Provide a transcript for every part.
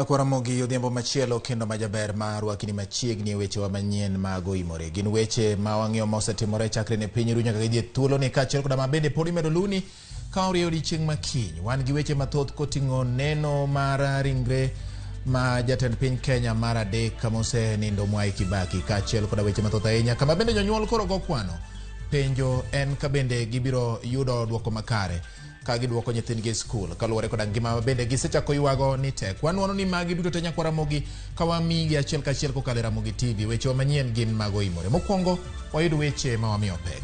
Ramogi odhiambo machielo kendo majaber marwa kini machiegni weche wa manyien mago imore. Gin weche ma wang'eyo mosetimore chakre ne piny Runya kaka dhieth thuolo ni kaachiel koda mabende podi medo luni ka oriyo odiechieng' makiny. Wan gi weche mathoth koting'o neno mar ringre ma jatend piny Kenya mar adek kama osenindo Mwai Kibaki kaachiel koda weche mathoth ahinya kama bende jonyuol koro go kwano. Penjo en ka bende gibiro yudo duoko makare ka giduoko nyithindgi e skul kaluwore koda ngima bende gisechako ywago ni tek. Wanuono ni magi duto te nyakwa Ramogi ka wamigi achiel kachiel kokalo Ramogi TV. Weche manyien gin mago imore. Mokwongo wayud weche ma wamiyo pek.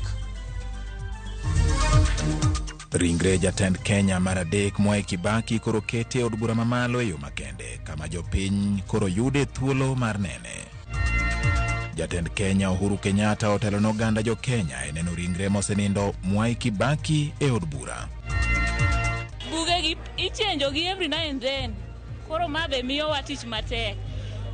Ringre jatend Kenya mar adek Mwai Kibaki koro kete od bura mamalo e yo makende kama jopiny koro yude thuolo mar nene. Jatend Kenya Uhuru Kenyatta otelo n'oganda Jokenya e neno ringre mosenindo Mwai Kibaki e od bura. Buge ichenjo gi every now and then. Koro mabe miyo watich matek.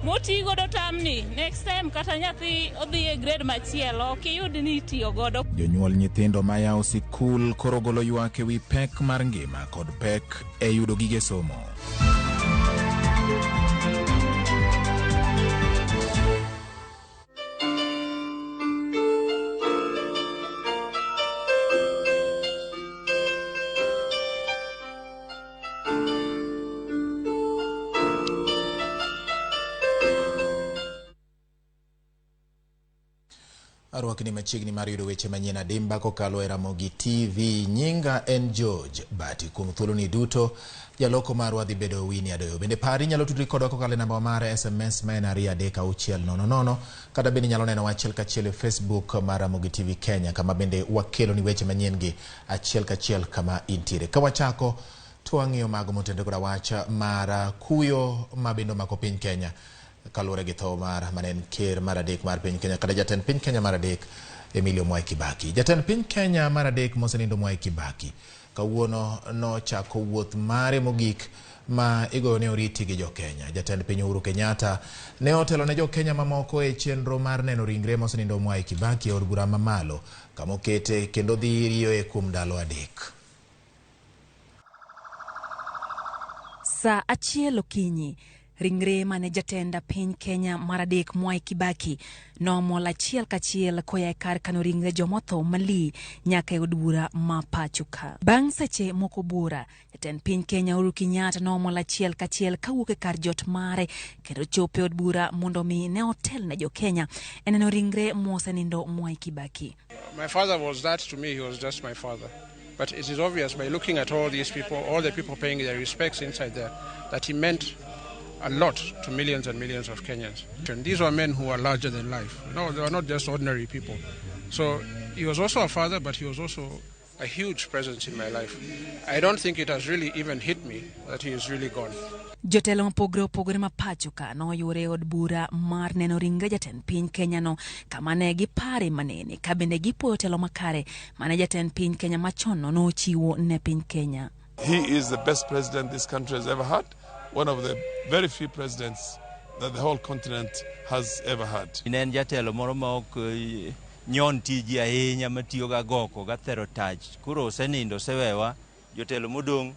Moti godo tamni next time kata nyathi odhi e grade machielo kiyud ni tiyo godo. Jonyuol nyithindo maya sikul koro golo ywak ewi pek mar ngima kod pek e yudo gige somo. Arwakni machiegni mar yudo weche manyien adimba kokalo e Ramogi TV. Nyinga en George Bati. Kuom thuolo ni duto jaloko marwa dhi bedo Winnie Adoyo. Bende pari nyalo tudri kodwa kokalo namba mare SMS ma en 236000 kata bende nyalo neno achiel kachiel e Facebook mar Ramogi TV Kenya kama bende wakelo ni weche manyien gi achiel kachiel kama intiere. Ka wachako twang'iyo mago motende koda wacha mar kuyo mabendo mako piny Kenya kalure gi tho mar manen ker mar adek mar piny Kenya kada jatend piny Kenya mar adek Emilio Mwai Kibaki. Jatend piny Kenya mar adek mosenindo Mwai Kibaki kawuono no chako wuoth mare mogik ma igoyo ne oriti gi Jokenya. Jatend piny Uhuru Kenyatta ne otelo ne Jokenya mamoko e chenro mar neno ringre mosenindo Mwai Kibaki e od bura mamalo kama okete kendo dhi riyo e kuom ndalo adek. Sa achiel okinyi ringre mane jatenda piny Kenya mar adek Mwai Kibaki nomol achiel kachiel koya e kar kano ringre jomotho mali nyaka e od bura ma pachoka. Bang' seche moko bura, jatend piny Kenya Uhuru Kenyatta nomol achiel kachiel kawuok e kar jot mare kendo chopo e od bura mondo mi ne otel ne Jokenya e neno ringre mosenindo Mwai Kibaki. My father was that to me, he was just my father. But it is obvious by looking at all these people, all the people paying their respects inside there, that he meant a lot to millions and millions of Kenyans. And these were men who were larger than life. No, they were not just ordinary people. So he was also a father, but he was also a huge presence in my life. I don't think it has really even hit me that he is really gone. Jotelo mopogore ma pachoka no yore od bura mar neno ringre jatend piny Kenya no kama ne gipare manene ka bende gipuoyo telo makare mane jatend piny Kenya machon no chiwo ne piny Kenya. He is the best president this country has ever had. One of the very few presidents that the whole continent has ever had. Inen jatelo moro ma ok nyon tiji ahinya matiyo ga goko ga thero tach. Koro osenindo sewewa jotelo modong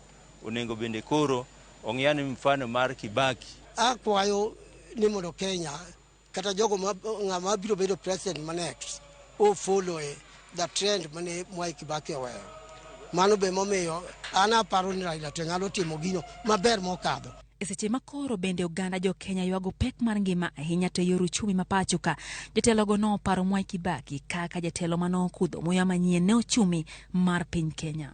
onengo bende koro ong'iyani mfano mar Kibaki. Akwayo ni mondo Kenya kata jogo ng'ama biro bedo president ma next o follow the trend mane Mwai Kibaki oweyo. Mano be momiyo ana paro ni Raila to nyalo timo gino maber mokadho. Seche makoro bende oganda Jokenya ywago pek mar ngima ahinya to yor uchumi ma pachoka. Jotelo go no paro Mwai Kibaki kaka jatelo mano kudho moya manyien ne uchumi mar piny Kenya.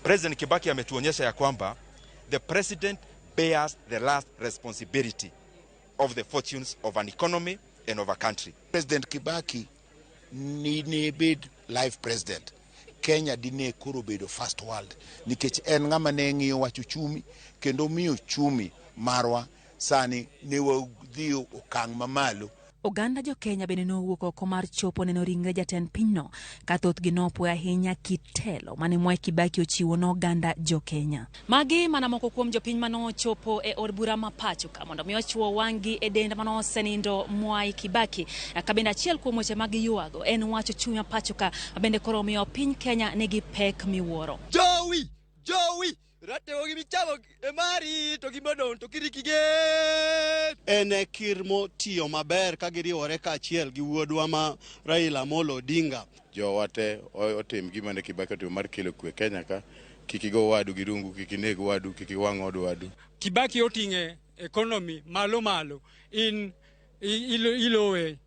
President Kibaki ametuonyesha ya kwamba the president bears the last responsibility of the fortunes of an economy and of a country. President Kibaki ni bid life president. Kenya dine koro bedo first world nikech en ng'ama ne ng'iyo wach uchumi kendo miyo chumi marwa sani ne wadhi okang' mamalo. Oganda Jokenya bende nowuok oko mar chopo neno ringre jatend pinyno ka thoth gi nopuoyo ahinya kitelo mane Mwai Kibaki ochiwo n'oganda Jokenya. Magi mana moko kuom jopiny mano chopo e od bura ma pachoka mondo mi ochuo wang'gi e dend mano osenindo Mwai Kibaki. Ka bende achiel kuom weche mag Ywago en wacho chuny ma pachoka bende koro miyo piny Kenya nigi pek miwuoro. Joey Rateo gi bichamo emari to gimodon to kirikige. Ene kirmo tiyo maber ka giriwore kaachiel gi wuodwa ma Raila Amolo Odinga. Jowate otim gima ne Kibaki otimo mar kelo kwe Kenya ka, kikigo wadu gi rungu, kikineg wadu, kikiwang' od wadu. Kibaki oting'e economy malo in ilowe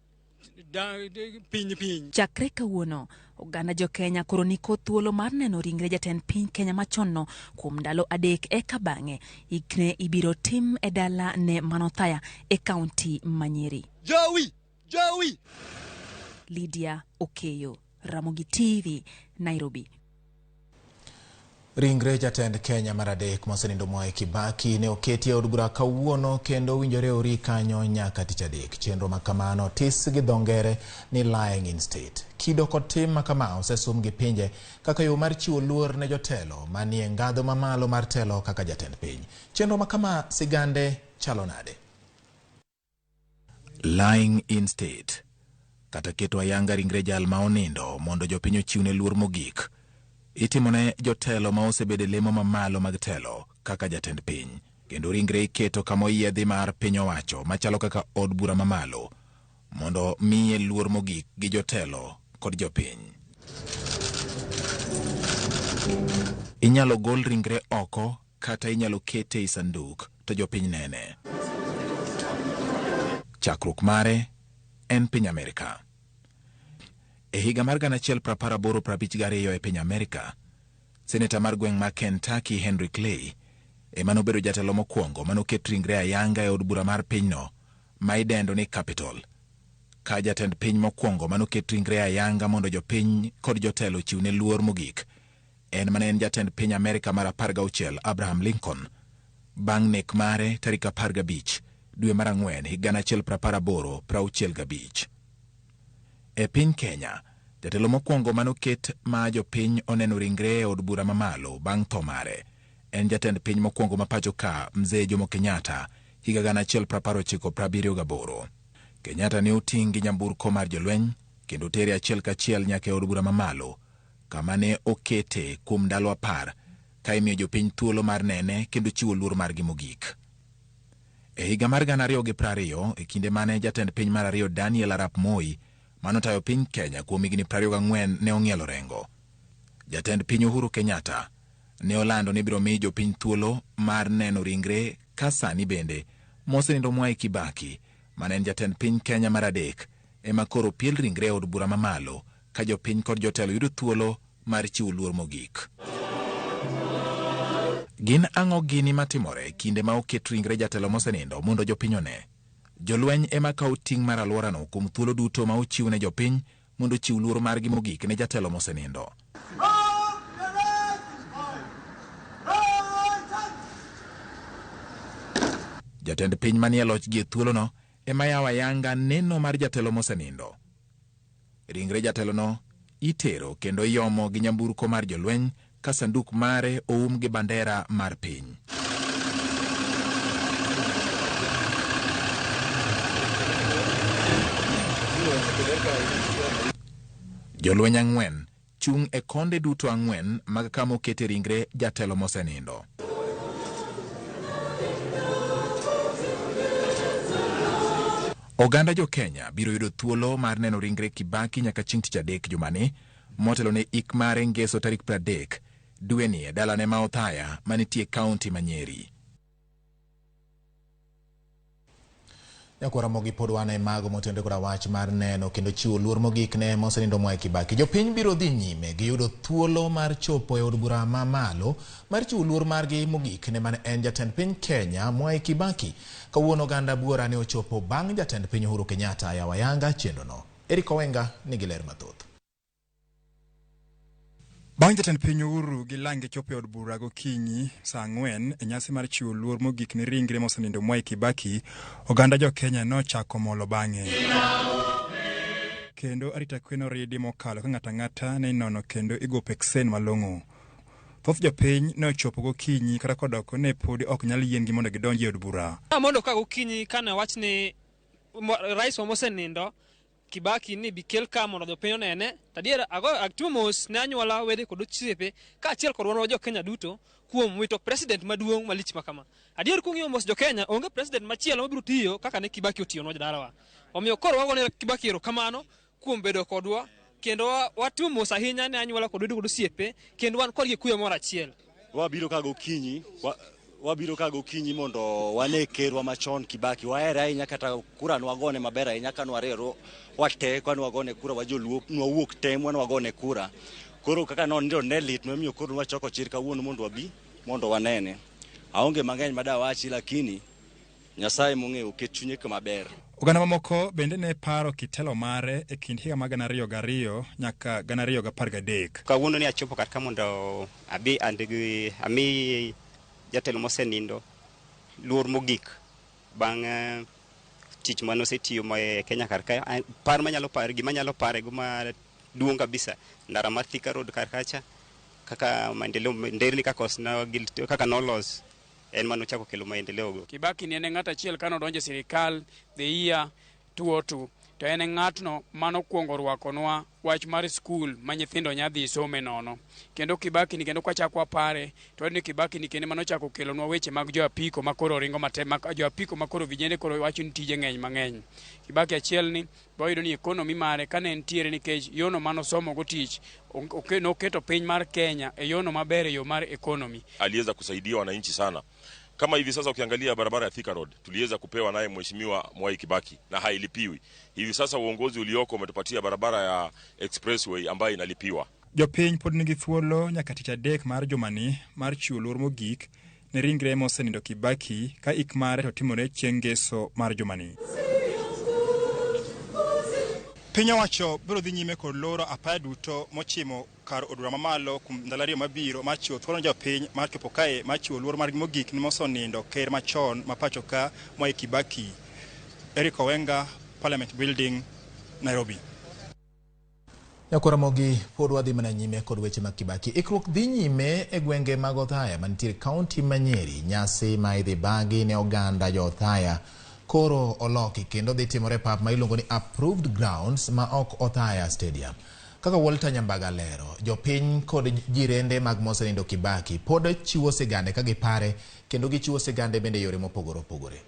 piny. Chakre kawuono, oganda Jokenya koro niko thuolo mar neno ringre jatend piny Kenya machon no kuom ndalo adek eka bang'e ikne ibiro tim e dala ne Manothaya e kaunti ma Nyeri. Jowi! Lydia Okeyo, Ramogi TV, Nairobi. Ringre jatend Kenya mar adek mosenindo Mwai Kibaki ne oketi e od bura kawuono kendo winjore ori kanyo nyaka tich adek. Chenro makamano tis gi dhongere ni lying in state. Kido kod tim makama osesum gi pinje kaka yo mar chiwo luor ne jotelo manie ngadho mamalo mar telo kaka jatend piny. Chenro makama sigande chalo nade? Lying in state. Kata keto ayanga ringre jal ma onindo mondo jopiny ochiwne luor mogik. Itimone jotelo ma osebede lemo mamalo mag telo kaka jatend piny. Kendo ringre iketo kama oyiedhi mar piny owacho machalo kaka od bura mamalo mondo miye luor mogik gi jotelo kod jopiny. Inyalo gol ringre oko kata inyalo kete i sanduk to jopiny nene. Chakruok mare en piny Amerika. E higa mar 1982 e piny Amerika, seneta mar gweng' ma Kentucky Henry Clay emano bedo jatelo mokwongo manoket ringre ayanga e od bura mar pinyno ma idendo ni Capitol. Ka jatend piny mokwongo manoket ringre ayanga mondo jopiny kod jotelo chiwne luor mogik en mane en jatend piny Amerika mar 16 Abraham Lincoln, bang' nek mare tarik 15 dwe mar Ang'wen higa 1865. E piny Kenya, jatelo mokwongo manoket ma jopiny oneno ringre e od bura mamalo bang' tho mare en jatend piny mokwongo ma pacho ka Mzee Jomo Kenyatta higa 1978. Kenyatta ne oting' gi nyamburko mar jolweny kendo tere achiel kachiel nyaka e od bura mamalo kama ne okete kuom ndalo 10 ka imiyo jopiny thuolo mar nene kendo chiwo luor margi mogik. E higa mar 2020 e kinde mane jatend piny mar ariyo Daniel Arap Moi manotayo piny Kenya kuom higni 24 ne ong'ielo rengo, jatend piny Uhuru Kenyatta ne olando ni biro miyo jopiny thuolo mar neno ringre ka sani bende mosenindo Mwai Kibaki mane en jatend piny Kenya mar adek ema koro piel ringre od bura mamalo ka jopiny kod jotelo yudo thuolo mar chiwo luor mogik. Gin ang'o gini matimore kinde ma oket ringre jatelo mosenindo mondo jopiny one? Jolweny ema kawo ting' mar alworano kuom thuolo duto ma ochiw ne jopiny mondo chiw luor margi mogik ne jatelo mosenindo. Jatend piny manie loch gi thuolono ema yawo ayanga neno mar jatelo mosenindo. Ringre jatelono itero kendo iomo gi nyamburko mar jolweny ka sanduk mare oum gi bandera mar piny. Jolweny 4 chung' e konde duto 4 mag kama okete ringre jatelo mosenindo. Oganda Jokenya biro yudo thuolo mar neno ringre Kibaki nyaka chieng' tich adek jumani, motelo ne ik mare ngeso tarik 30 dweni e dalane Manothaya manitie kaunti ma Nyeri. Yakwara mogi pod wana e mago motende koda wach mar neno kendo chiwo luor mogik ne mosenindo Mwai Kibaki. Jopiny biro dhi nyime gi yudo thuolo mar chopo e od bura mamalo mar chiwo luor margi mogik ne mane en jatend piny Kenya Mwai Kibaki. Kawuono oganda buora ne ochopo bang' jatend piny Uhuru Kenyatta yawo ayanga chenrono. Eric Owenga nigi ler mathoth. Bang' jatend piny Uhuru gi lange chopo e od bura gokinyi saa 4 e nyasi mar chiwo luor mogik ne ringre mosenindo Mwai Kibaki, oganda Jokenya nochako molo bang'e. Kendo arita kwe noridi mokalo ka ng'ata ng'ata ne inono kendo igo peksen malong'o. Thoth jopiny ne ochopo gokinyi kata kodoko ne podi ok nyal yiengi mondo gidonji e od bura. Mondo ka gokinyi kana wach ni rais mosenindo Kibaki ni bikel ka mondo jopiny nene tadiera ago aktumos ne anyuola wede kod chiepe ka achiel kod wan jo Kenya duto kuom wito president maduong' malich makama. Adier kung'iyo mos jo Kenya onge president machielo mabiro tiyo kaka ne Kibaki otiyo no dalawa. Omiyo koro wagone Kibaki erokamano kuom bedo kodwa kendo watumo mos ahinya ne anyuola kod wedo kod osiepe kendo wan kodgi kuyo moro achiel. Wabiro ka gokinyi mondo wane kerwa machon Kibaki waere ahinya kata kura nwagone maber ahinya ka nwarero wate kwa nwagone kura wajoluo nwawuok tem nwagone kura. Koro kaka ndio nelit memiyo koro nwachoko chir kawuono mondo wabi mondo wanene. Aonge mang'eny madawachi lakini Nyasaye mong'eyo ket chunye maber. Oganda mamoko bende ne paro kitelo mare e kind higa mag 2002 nyaka 2013. Kawuono ni achopo kar ka mondo ami jatelo mosenindo luor mogik bang' tich manosetiyo ma Kenya kar ka par manyalo pare gima nyalo pare guma duong' kabisa ndara mar Thika Road kar kacha kaka maendeleo nderni kaka nolos en mano chako kelo maendeleo go. Kibaki ni en ng'at achiel kano donje sirikal the year 2002 to en ng'atno mano kuongo rwakonwa wach mar skul ma nyithindo nyadhi some nono. Kendo Kibaki ni kendo kwachakwa pare to en Kibaki ni kendo mano chako kelonwa weche mag jo apiko makoro ringo matem jo apiko makoro vijende koro wacho ni tije ng'eny mang'eny. Kibaki achiel ni boyudo ni economy mare kane entiere nikech yono mano somo go tich noketo piny mar Kenya e yono maber yo mar economy. Aliweza kusaidia wananchi sana. Kama hivi sasa ukiangalia barabara ya Thika Road tuliweza kupewa naye mheshimiwa Mwai Kibaki na hailipiwi. Hivi sasa uongozi ulioko umetupatia barabara ya expressway ambayo inalipiwa. Jopiny pod nigi thuolo nyaka tich adek mar jumani mar chiwo luor mogik ne ringre mosenindo Kibaki ka ik mare to timore chieng' ngeso mar jumani. Piny owacho biro dhi nyime kod loro apaya duto mochimo kar odura mamalo kum ndalario mabiro mar chiwo thuolo jopiny mar chopo kae mar chiwo luor mar mogik ni mosenindo ker machon ma pacho ka Mwai Kibaki. Eric Owenga, Parliament Building, Nairobi. Ramogi pod wadhi mana nyime kod weche mag Kibaki. Ikruok dhi nyime e gwenge mag Othaya mantiere kaunti ma Nyeri. Nyasi ma idhi bagi ne oganda jo Othaya koro oloki kendo dhi timore pap ma iluongo ni approved grounds ma ok Othaya Stadium. Kaka Walter Nyambaga lero, jopiny kod jirende mag mosenindo Kibaki pod chiwo sigande ka gipare kendo gichiwo sigande bende yore mopogore opogore.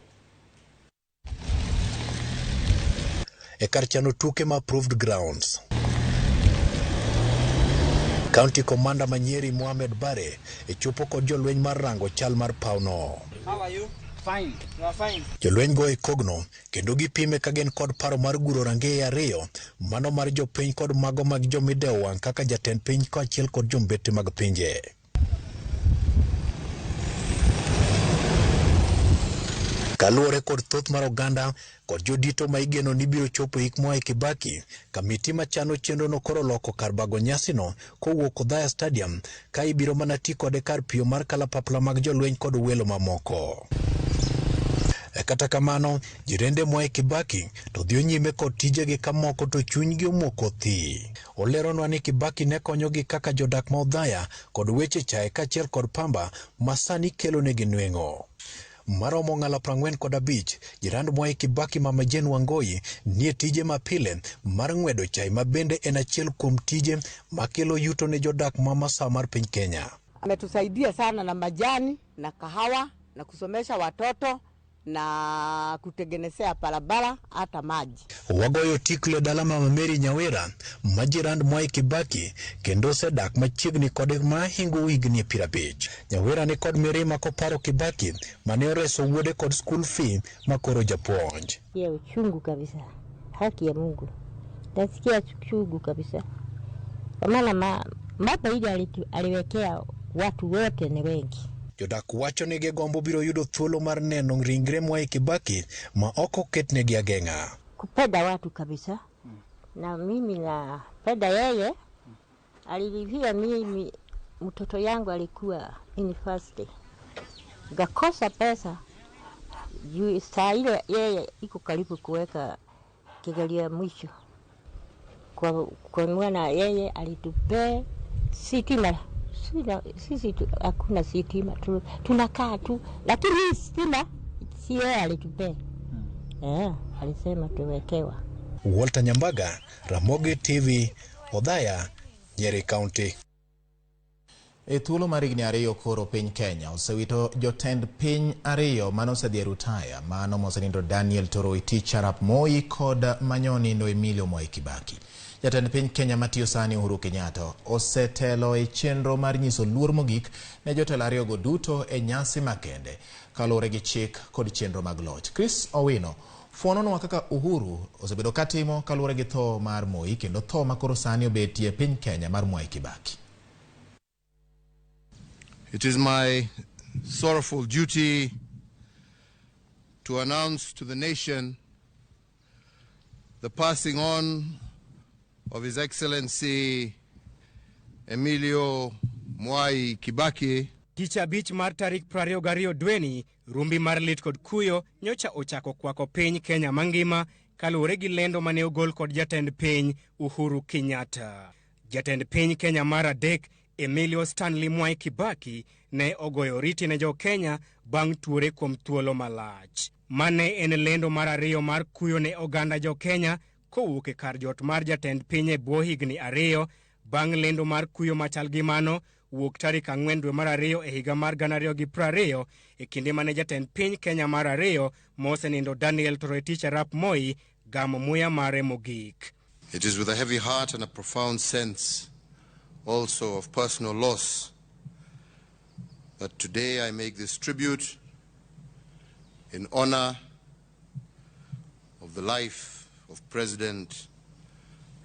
E kar chano tuke ma approved grounds, County Commander Manyeri Mohamed Bare e chopo kod jolweny mar rango chal mar pauno. How are you? Fine. You are fine. Jolweny go e kogno kendo gipime ka gen kod paro mar guro range ariyo, mano mar jopiny kod mago mag jomidewo wang' kaka jatend piny kaachiel kod jombete mag pinje. Kaluwore kod thoth mar oganda kod jodito ma igeno ni biro chopo ik Mwai Kibaki, kamiti machano chenro no koro loko kar bago nyasino kowuok Othaya Stadium ka ibiro mana ti kode kar piyo mar kalapapla mag jolweny kod welo mamoko. Kata kamano, jirende Mwai Kibaki to dhi nyime kod tijegi ka moko to chunygi omoko thi. Oleronwa ni Kibaki ne konyogi kaka jodak ma Othaya kod weche chae kaachiel kod pamba masani kelo negi nweng'o. Maromo ng'ala 45, jirand Mwai Kibaki Mama Jane Wangoi nie tije mapile mar ng'wedo chai ma bende en achiel kuom tije makelo yuto ne jodak ma masaa mar piny Kenya. Ametusaidia sana na majani na kahawa na kusomesha watoto na kutengenezea barabara hata maji. Wagoyo tiklo dala Mama Mary Nyawera majirand Mwai Kibaki kendo sedak machiegni kod ma hingo wigni 50. Nyawera ni kod mirima koparo Kibaki mane oreso wuode kod school fee makoro japuonj. Ya uchungu kabisa. Haki ya Mungu. Nasikia uchungu kabisa. Kwa maana mambo ile aliwekea watu wote ni wengi. Jodak wacho ni gombo biro yudo thuolo mar neno ringre Mwai Kibaki ma ok oketnegi ageng'a. Kupenda watu kabisa. Na mimi napenda yeye. Alilivia mimi mtoto yangu alikuwa university. Gakosa pesa. Juu saa ile yeye iko karibu kuweka kigalio ya mwisho. Kwa mwana yeye alitupea sitima. Sisi hakuna sitima, tunakaa tu, lakini sitima si yeye alitupea. Alisema tuwekewa. Walter Nyambaga, Ramogi TV, Odhaya, Nyeri County. E thuolo mar higni ariyo koro piny Kenya osewito jotend piny ariyo mano osedhi e rutaya, mano mosenindo Daniel Toroitich arap Moi kod manyonindo Emilio Mwai Kibaki. Jatend piny Kenya matiyo sani Uhuru Kenyatta osetelo e chenro mar nyiso luor mogik ne jotelo ariyogo duto e nyasi makende kaluwore gi chik kod chenro mag loch. Chris Owino fuononwa kaka Uhuru osebedo katimo kaluwore gi tho mar Moi kendo tho makoro sani obetie piny Kenya mar Mwai Kibaki. It is my sorrowful duty to announce to the nation the passing on of His Excellency Emilio Mwai Kibaki. Tich abich mar tarik 22 dweni, rumbi mar lit kod kuyo nyocha ochako kwako piny Kenya mangima kaluwore gi lendo mane ogol kod jatend piny Uhuru Kenyatta. Jatend piny Kenya mar adek Emilio Stanley Mwai Kibaki ne ogoyo oriti ne jo Kenya bang' tuore kuom thuolo malach. Mane en lendo mar ariyo mar kuyo ne oganda jo Kenya kowuok e kar jot mar jatend piny e bwo higni ariyo bang' lendo mar kuyo machal gi mano wuok tarik 4 dwe mar ariyo e higa mar 2020 e kinde mane jatend piny Kenya mar ariyo mosenindo Daniel Toroitich arap Moi gamo muya mare mogik. It is with a heavy heart and a profound sense also of personal loss that today I make this tribute in honor of the life of President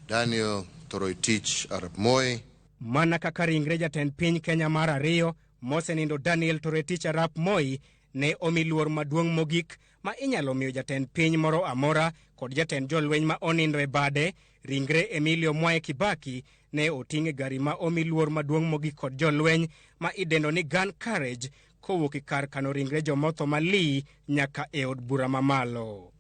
Daniel Toroitich arap Moi. Mana kaka ringre jatend piny Kenya mar ariyo mosenindo Daniel Toroitich arap Moi ne omi luor maduong' mogik ma inyalo miyo jatend piny moro amora kod jatend jolweny ma onindo e bade. Ringre Emilio Mwai Kibaki ne oting'e gari ma omi luor maduong' mogik kod jolweny ma idendo ni gun carriage kowuok e kar kano ringre jomotho mali nyaka e od bura mamalo.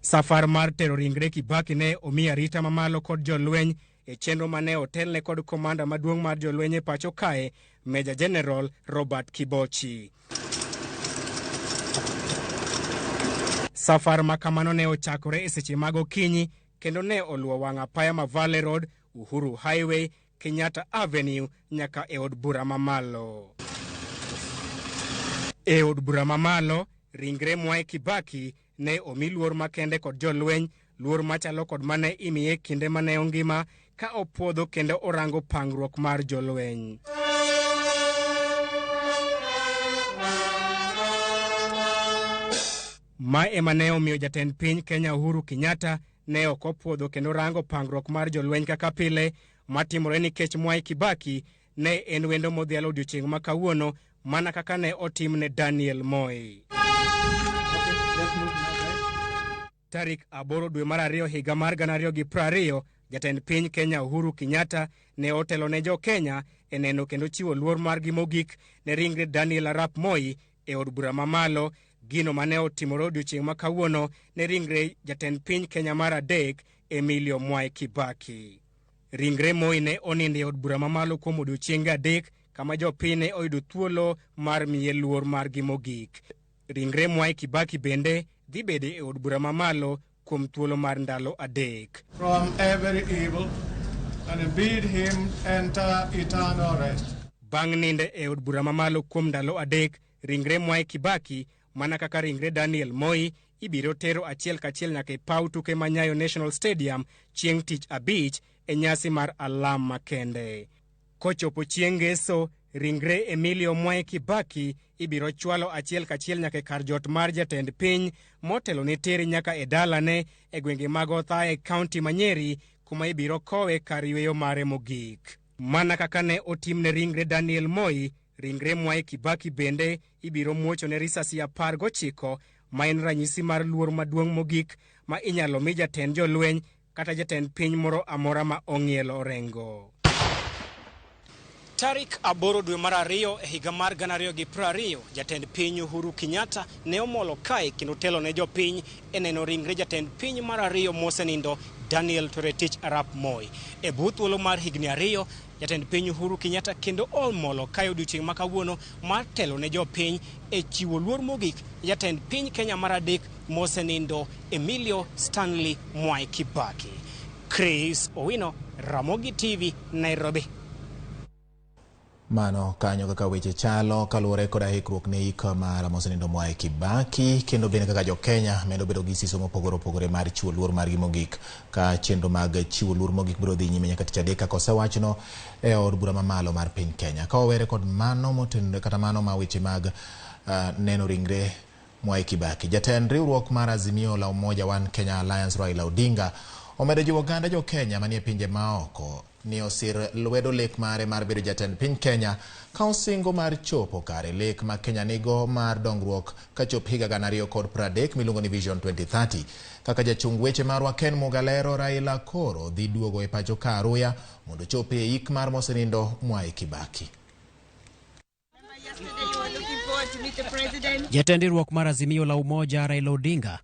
Safar mar tero ringre Kibaki ne omi arita mamalo kod jolweny e chenro mane otelne kod komanda maduong' mar jolweny e pacho kae, Major General Robert Kibochi. Safar makamano ne ochakore e seche mag okinyi kendo ne oluwo wang' apaya ma Valley Road, Uhuru Highway, Kenyatta Avenue nyaka e od bura mamalo. E od bura mamalo, ringre Mwai Kibaki ne omi luor makende kod jolweny, luor machalo kod mane imiye kinde mane ongima ka opuodho kendo orango pangruok mar jolweny. Ma ema ne omiyo jatend piny Kenya Uhuru Kenyatta ne ok opuodho kendo rango pangruok mar jolweny kaka pile, matimore nikech Mwai Kibaki ne en wendo modhialo odiochieng' ma kawuono mana kaka ne otim ne Daniel Moi. Tarik 8 dwe mar ariyo higa mar 2020, jatend piny Kenya Uhuru Kenyatta ne otelo ne jo Kenya e neno kendo chiwo luor margi mogik ne ringre Daniel arap Moi e od bura mamalo, gino mane otimore odiochieng' ma kawuono ne ringre jatend piny Kenya mar adek Emilio Mwai Kibaki. Ringre Moi ne onindo e od bura mamalo kuom odiochienge adek kama jopiny ne oyudo thuolo mar miye luor margi mogik. Ringre Mwai Kibaki bende dhi bede e od bura mamalo kuom thuolo mar ndalo adek. From every evil and bid him enter eternal rest. Bang' ninde e od bura mamalo kuom ndalo adek, ringre Mwai Kibaki mana kaka ringre Daniel Moi ibiro tero achiel kachiel nyaka e paw tuke ma Nyayo National Stadium chieng' tich abich e nyasi mar alam makende. Kochopo chieng' ngeso, ringre Emilio Mwai Kibaki ibiro chwalo achiel kachiel nyaka e kar jot mar jatend piny motelo ne teri nyaka e dalane e gwenge mag Othaya e kaunti ma Nyeri, kuma ibiro kowe kar yweyo mare mogik. Mana kaka ne otim ne ringre Daniel Moi, ringre Mwai Kibaki bende ibiro muocho ne risasi 19 ma en ranyisi mar luor maduong' mogik ma inyalo mi jatend jolweny kata jatend piny moro amora ma ong'ielo orengo. Tarik 8 dwe mar ariyo e higa mar 2020, jatend piny Uhuru Kenyatta ne omolo kae kendo telo ne jopiny e neno ringre jatend piny mar ariyo mosenindo Daniel Toretich Arap Moi. E buth thuolo mar higni ariyo, jatend piny Uhuru Kenyatta kendo olmolo kayo odiochieng' ma kawuono mar telo ne jopiny e chiwo luor mogik jatend piny Kenya mar adek mosenindo Emilio Stanley Mwai Kibaki. Chris Owino, Ramogi TV, Nairobi. Mano kanyo kaka weche chalo kaluwore koda hikruok ne ik mar mosenindo Mwai Kibaki kendo bende kaka Jokenya medo bedo gi siso mopogore opogore mar chiwo luor margi mogik ka chenro mag chiwo luor mogik biro dhi nyime nyaka tich adek kaka osewachno e od bura mamalo mar piny Kenya. Ka owere kod mano motenore kata mano ma weche mag neno ringre Mwai Kibaki, jatend riwruok mar Azimio la Umoja One Kenya Alliance Raila Odinga omedo jiwo oganda Jokenya manie pinje maoko ni osir lwedo lek mare mar bedo jatend piny Kenya ka osingo mar chopo kare lek ma Kenya nigo mar dongruok ka chop higa 2030 miluongo ni Vision 2030. Kaka jachung weche marwa Ken Mugalero, Raila koro dhi duogo e pacho ka Aruya mondo chope e ik mar mosenindo Mwai Kibaki. Jatend riwruok mar Azimio la Umoja Raila Odinga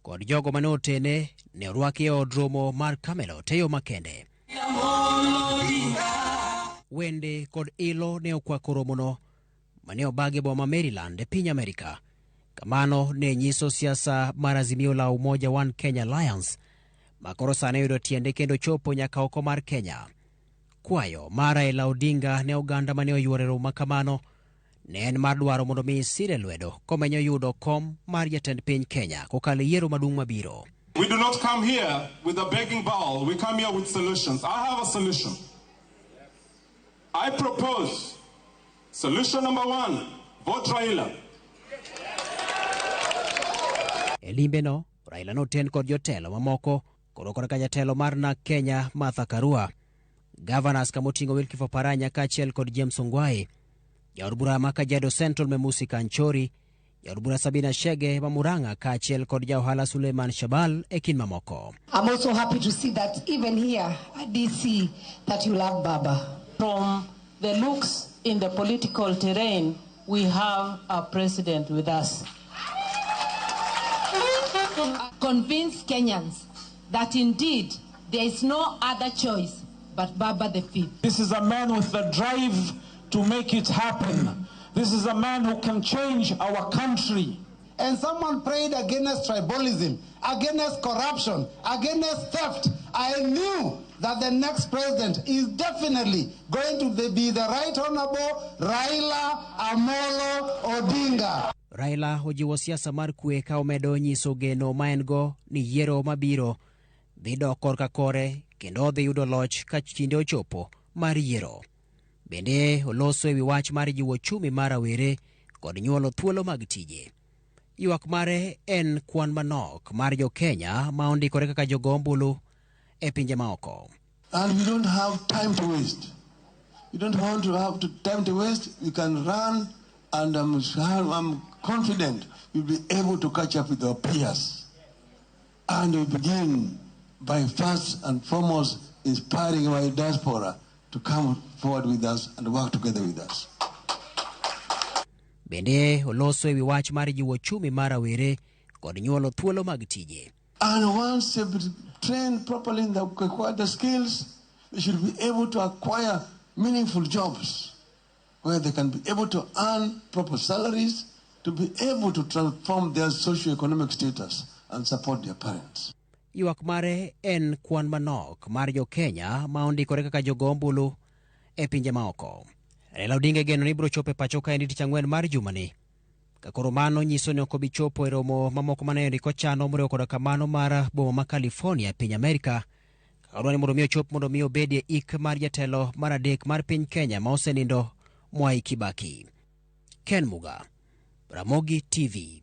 kod jogo mane otene ne orwaki e od romo mar Camelot e yo makende. Wende kod ilo ne okwako romono mane obagi boma Maryland e piny Amerika. Kamano ne nyiso siasa mar Azimio la Umoja One Kenya Alliance makoro sane yudo tiende kendo chopo nyaka oko mar Kenya. Kwayo mar Raila Odinga ne oganda mane oyuore romo kamano ne en mar dwaro mondo mi sire lwedo komenyo yudo kom mar jatend piny Kenya kokalo yiero maduong' mabiro. We do not come here with a begging bowl. We come here with solutions. I have a solution. I propose solution number 1, vote Raila. E limbeno, Raila noten kod jotelo mamoko koro korka jatelo mar na Kenya Martha Karua, governors kamotingo Wilkifo Paranya kaachiel kod James Ongwae, jaod bura ma Kajiado Central Memusi Kanchori, jaod bura Sabina Shege Mamuranga kaachiel kod jaohala Suleiman Shabal e kin mamoko. I'm also happy to see that even here at DC that you love Baba. From the looks in the political terrain, we have a president with us. Convince Kenyans that indeed there is no other choice but Baba the Fifth. This is a man with the drive to make it happen. This is a man who can change our country. And someone prayed against tribalism, against corruption, against theft. I knew that the next president is definitely going to be the Right Honorable Raila Amolo Odinga. Raila ojiwo siasa mar kwe ka omedo nyiso geno ma en go ni yiero mabiro dhi dok korka kore kendo dhi yudo loch ka kinde ochopo mar yiero. Bende oloso ewi wach mar jiwo chumi mar rawere kod nyuolo thuolo mag tije. Ywak mare en kwan manok mar Jokenya ma ondikore kaka jogo ombulu e pinje maoko. And we don't have time to waste. You don't want to have time to waste. You can run, and I'm confident you'll be able to catch up with our peers. And we begin by first and foremost inspiring our diaspora to come forward with us and work together with us. Bende oloso ewi wach mar jiwo chumi mar rawere kod nyuolo thuolo mag tije. And once they've trained properly in the skills, they should be able to acquire meaningful jobs where they can be able to earn proper salaries, to be able to transform their socio-economic status and support their parents. Ywak mare en kwan manok mar Jokenya ma ondikore kaka jogo ombulu e pinje maoko. Raila Odinga geno ni biro chopo e pacho ka en tich ang'wen mar jumani. Kakoro mano nyiso ni ok obi chopo e romo mamoko mane ndiko chano moriwo koda kamano mar boma ma California piny Amerika. Kakoro ni mondo mi ochop mondo mi obedie ik mar jatelo mar adek mar piny Kenya ma osenindo Mwai Kibaki. Ken Muga, Ramogi TV.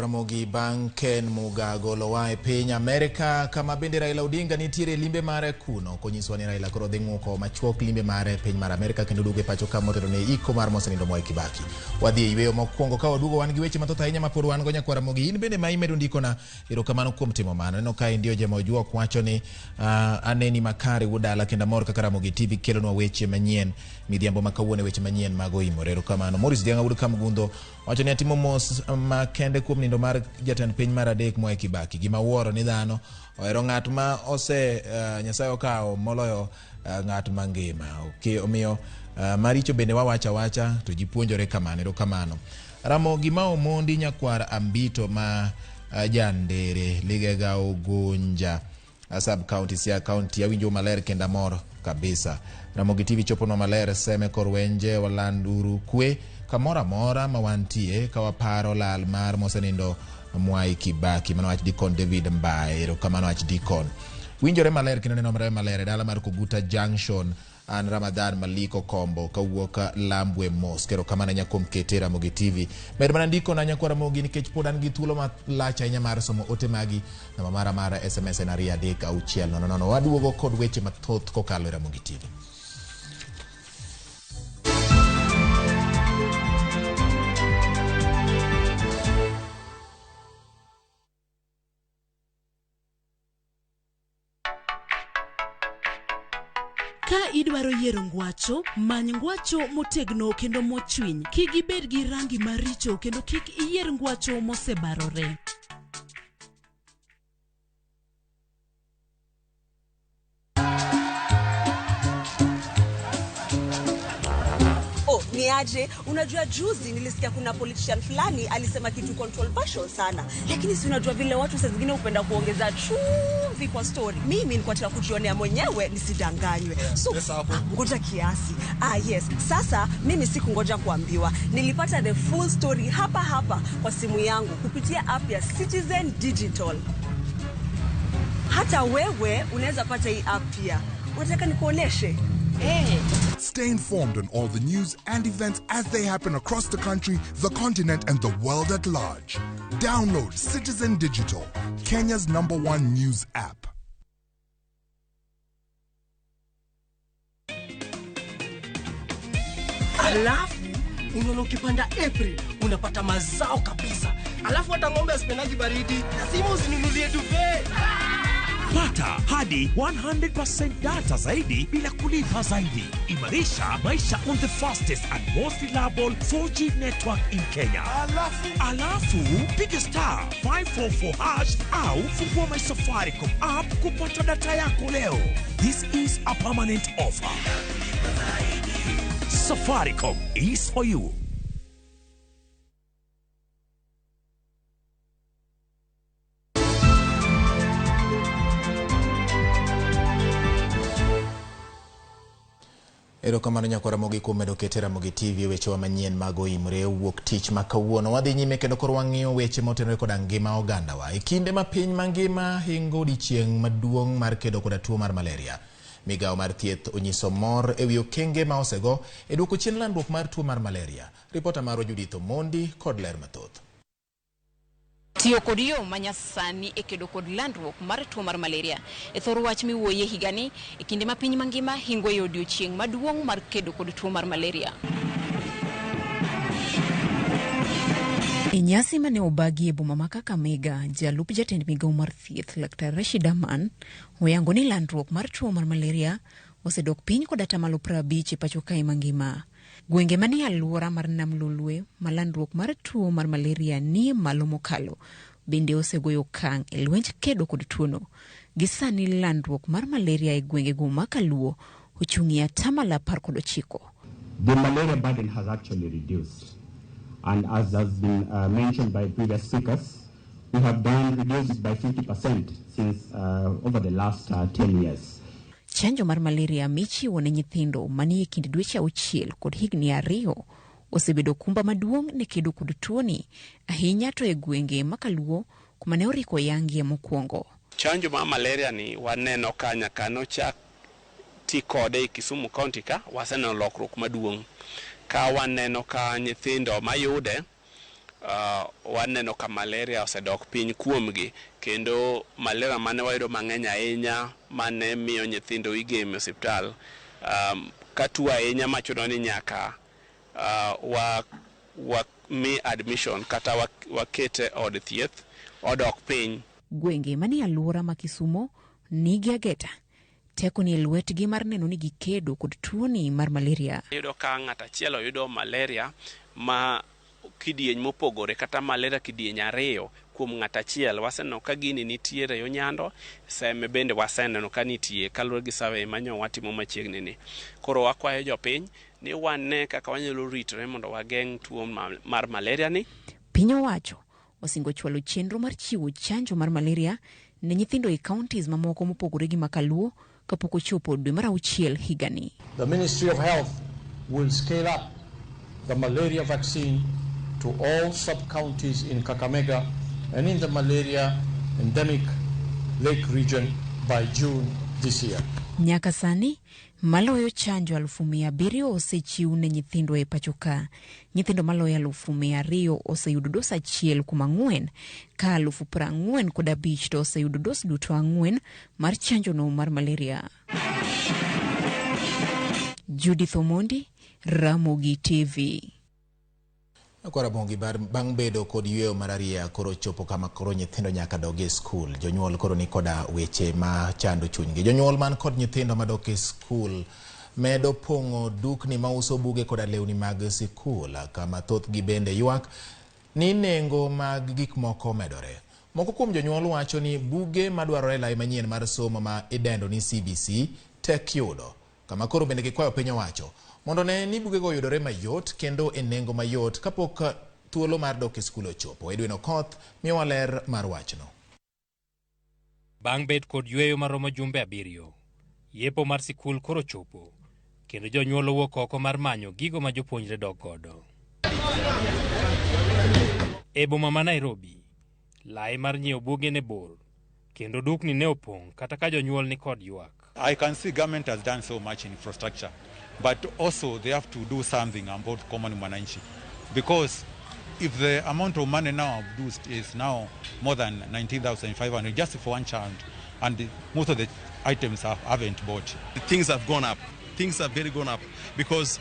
Ramogi bang' Ken Mugago lowa e piny Amerika, kama bende Raila Odinga nitiere limbe mare kuno. Konyiswa ni Raila koro dhi ng'uko machuok limbe mare e piny mar Amerika kendo duogo e pacho ka motelo ne iko mar mosenindo Mwai Kibaki. Wadhi e yweyo mokwongo ka waduogo wan gi weche mathoth ahinya ma pod wan go nyakwa Ramogi. In bende ma imedo ndikona erokamano kuom timo mano. Neno ka ndio jema ojuok wacho ni aneni makare wudala kendo mor kaka Ramogi TV kelonwa weche manyien midhiambo makawuone weche manyien mago imore. Erokamano. Morris Dianga wuod Kamgundo wacho ni atimo mos makende kuom nindo mar jatend piny mar adek Mwai Kibaki. Gima wuoro ni dhano ohero ng'at ma Nyasaye okawo moloyo ng'at mangima. Omiyo maricho bende wawacha to ji puonjore kamano. Erokamano. Ramogi ma omondi nyakwar Ambito ma jandere Ligega Ogunja sub county Siaya county awinjo maler kenda mor kabisa. Ramogi TV chopono maler seme korwenje walanduru kwe kamora mora mawantie kawaparo lal mar mosenindo Mwai Kibaki. Mano wach Dikon David Mbae. Erokamano wach Dikon. Winjore maler kendo nenomre maler dala mar Koguta Junction. An Ramadan Maliko Kombo kawuok Lambwe Mosque. Erokamano nyakom kete Ramogi TV. Ber mana ndiko na nyakwa Ramogi nikech pod an gi thuolo malach ahinya mar somo ote magi na mara SMS en 23600. Waduogo kod weche mathoth kokalo Ramogi TV. Ka idwaro yiero ngwacho, many ngwacho motegno kendo mochwiny. Kik ibed gi rangi maricho kendo kik iyier ngwacho mosebarore. Niaje, unajua juzi nilisikia kuna politician fulani alisema kitu controversial sana. Lakini si unajua vile watu saa zingine upenda kuongeza chumvi kwa story. Mimi nilikuwa nataka kujionea mwenyewe nisidanganywe. So, ngoja kiasi. Yes. Sasa mimi sikungoja kuambiwa. Nilipata the full story hapa kwa simu yangu kupitia app ya Citizen Digital. Hata wewe unaweza pata hii app pia. Unataka nikuoneshe? Stay informed on all the news and events as they happen across the country, the continent, and the world at large. Download Citizen Digital, Kenya's #1 news app. Alafu unaona ukipanda April unapata mazao kabisa. Alafu hata ng'ombe asipendaji baridi, lazima usinunulie duvet. Pata hadi 100% data zaidi bila kulipa zaidi. Imarisha maisha on the fastest and most reliable 4G network in Kenya. Alafu piga star 544# au fungua my Safaricom app kupata data yako leo. This is a permanent offer. Safaricom is for you. Erokamano nyakwa Ramogi kuom medo kete Ramogi TV weche wa manyien mago imre wuok tich makawuono. Wadhi nyime kendo koro wang'iyo weche motenore kod ngima oganda wa. E kinde ma piny mangima hingo odiechieng' maduong' mar kedo kod tuo mar malaria. Migawo mar thieth onyiso mor ewi okenge ma osego e duoko chien landruok mar tuo mar malaria. Ripota mar Judith Mondi kod ler mathoth. Tiyo kod yo manyasani e kedo kod landruok mar tuo mar malaria. E thoro wach miwuoye higani e kinde ma piny mangima hingo e odiechieng' maduong' mar kedo kod tuo mar malaria. E nyasi mane obagi e boma ma Kakamega, jalup jatend migawo mar thieth Laktar Rashid Aman oyango ni landruok mar tuo mar malaria osedok piny kod atamalo 50 e pacho kae mangima. Gwenge mani alwora mar Nam Lolwe, malandruok mar tuo mar malaria ni malo mokalo, bende osegoyo okang' e lwenj kedo kod tuono. Gisani landruok mar malaria e gwenge go makaluo ochung'ie atamalo 19. The malaria burden has actually reduced. And as has been mentioned by previous speakers, we have reduced it by 50% since over the last 10 years. Chanjo mar malaria michiwo ne nyithindo manie kind dweche 6 kod higni 2 osebedo kumba maduong' ne kedo kod tuoni, ahinya to e gwenge makaluo kuma ne oriko yangie mokwongo. Chanjo mar malaria ni waneno kanya kanochak ti kode e Kisumu County ka waseneno lokruok maduong'. Ka waneno ka nyithindo mayude waneno ka malaria osedok piny kuomgi, kendo malaria mane wayudo mang'eny ahinya mane miyo nyithindo igeme e osiptal katuo ahinya machuno ni nyaka mi admission kata wakete od thieth odok piny. Gwenge manie alwora ma Kisumo nigi ageta teko ni lwetgi mar neno ni gikedo kod tuoni mar malaria. Yudo ka ng'at achiel oyudo malaria ma kidieny mopogore kata malaria kidieny ariyo kuom ng'at achiel, waseneno ka gini nitiere yo nyando, seme bende waseneno ka nitie kaluwore gi survey manyo watimo machiegni ni. Koro wakwayo jopiny ni wane kaka wanyalo ritore mondo wageng' tuo mar malaria ni. Piny owacho osingo chwalo chenro mar chiwo chanjo mar malaria ne nyithindo e counties mamoko mopogore gi Makaluo kapok ochopo dwe mar 6 higani. The Ministry of Health will scale up the malaria vaccine to all sub-counties in Kakamega and in the malaria endemic lake region by June this year. Nyaka sani, maloyo chanjo 700,000 osechiw ne nyithindo e pachoka. Nyithindo maloyo 200,000 oseyudo dos achiel kuom 4, ka 45,000 to oseyudo dos duto 4 mar chanjo no mar malaria. Judith Omondi, Ramogi TV. Kora bongi bang' bedo kod yweyo mararia koro chopo kama koro nyithindo nyaka dog e skul. Jonyuol koro ni koda weche ma chando chunygi. Jonyuol man kod nyithindo madok e skul medo pongo dukni ma uso buge koda lewni mag sikul, kama thoth gi bende ywak ni nengo mag gik moko medore. Moko kuom jonyuol wacho ni buge madwarore lai manyien mar somo ma idendo ni CBC tek yudo, kama koro bende gikwayo piny owacho mondo ne ni buge go yudore mayot kendo e nengo mayot kapok thuolo mar dok e skul ochopo. Edwin Okoth miyowa ler mar wachno. Bang' bet kod yweyo maromo jumbe 7, yepo mar sikul koro chopo, kendo jonyuol owuok oko mar manyo gigo ma jopuonjre dok godo. E boma ma Nairobi, lai mar nyiewo buge ne bor, kendo dukni ne opong' kata ka jonyuol ni kod ywak. I can see government has done so much in infrastructure, but also they have to do something about common mwananchi, because if the amount of money now produced is now more than 19,500 just for one child, and most of the items haven't bought. Things have gone up. Things have very gone up, because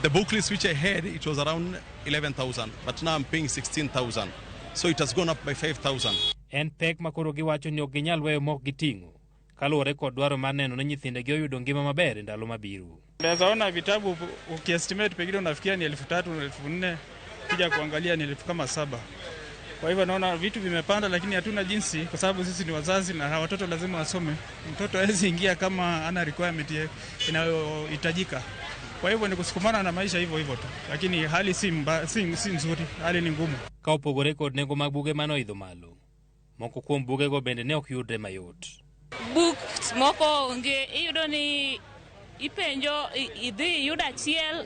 the book list which I had, it was around 11,000, but now I'm paying 16,000. So it has gone up by 5,000. En pek makoro giwacho ni ok ginyal weyo mok giting'o kaluwore kod dwaro mar neno ni nyithindegi oyudo ngima maber e ndalo mabiro. Unaweza ona vitabu ukiestimate pengine unafikia ni 3,000 4,000, kija kuangalia ni 7,000. Kwa hivyo naona vitu vimepanda, lakini hatuna jinsi kwa sababu sisi ni wazazi na watoto lazima wasome. Mtoto hawezi ingia kama ana requirement inayohitajika. Kwa hivyo ni kusukumana na maisha hivyo hivyo tu. Lakini hali si nzuri, hali ni ngumu. Ka opogore kod nengo mag buge manoidho malo, moko kuom buge go bende ne ok yudre mayot. Books moko onge, iyudo ni ipenjo idhi yuda achiel,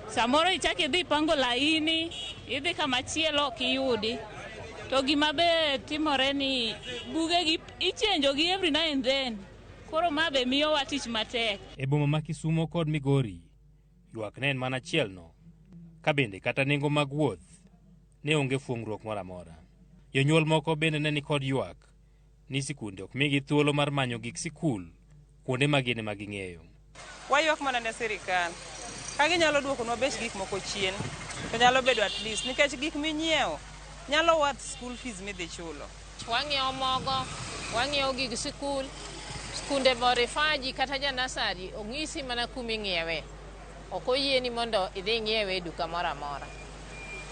samoro ichaki idhi pango laini, idhi kama chielo kiyudi. To gima be timore ni buge gi ichenjo gi every now and then. Koro mabe miyo watich matek. E boma ma Kisumo kod Migori, ywak ne en mana chielno, ka bende kata nengo mag wuoth ne onge fuong'ruok moro amora. Jonyuol moko bende ne ni kod ywak ni sikunde ok migi thuolo mar manyo gik sikul kuonde magine ma ging'eyo. Waywak mana ne sirikal. Ka ginyalo duokonwa bech gik moko chien, to nyalo bedo at least, nikech gik minyiewo nyalo worth school fees midhi chulo. Wang'iewo mogo, wang'iewo gik sikul, skunde morifaji kata janasari ong'isi mana kuming'iewe. Ok oyieni mondo idhi ng'iewe e duka moro amora.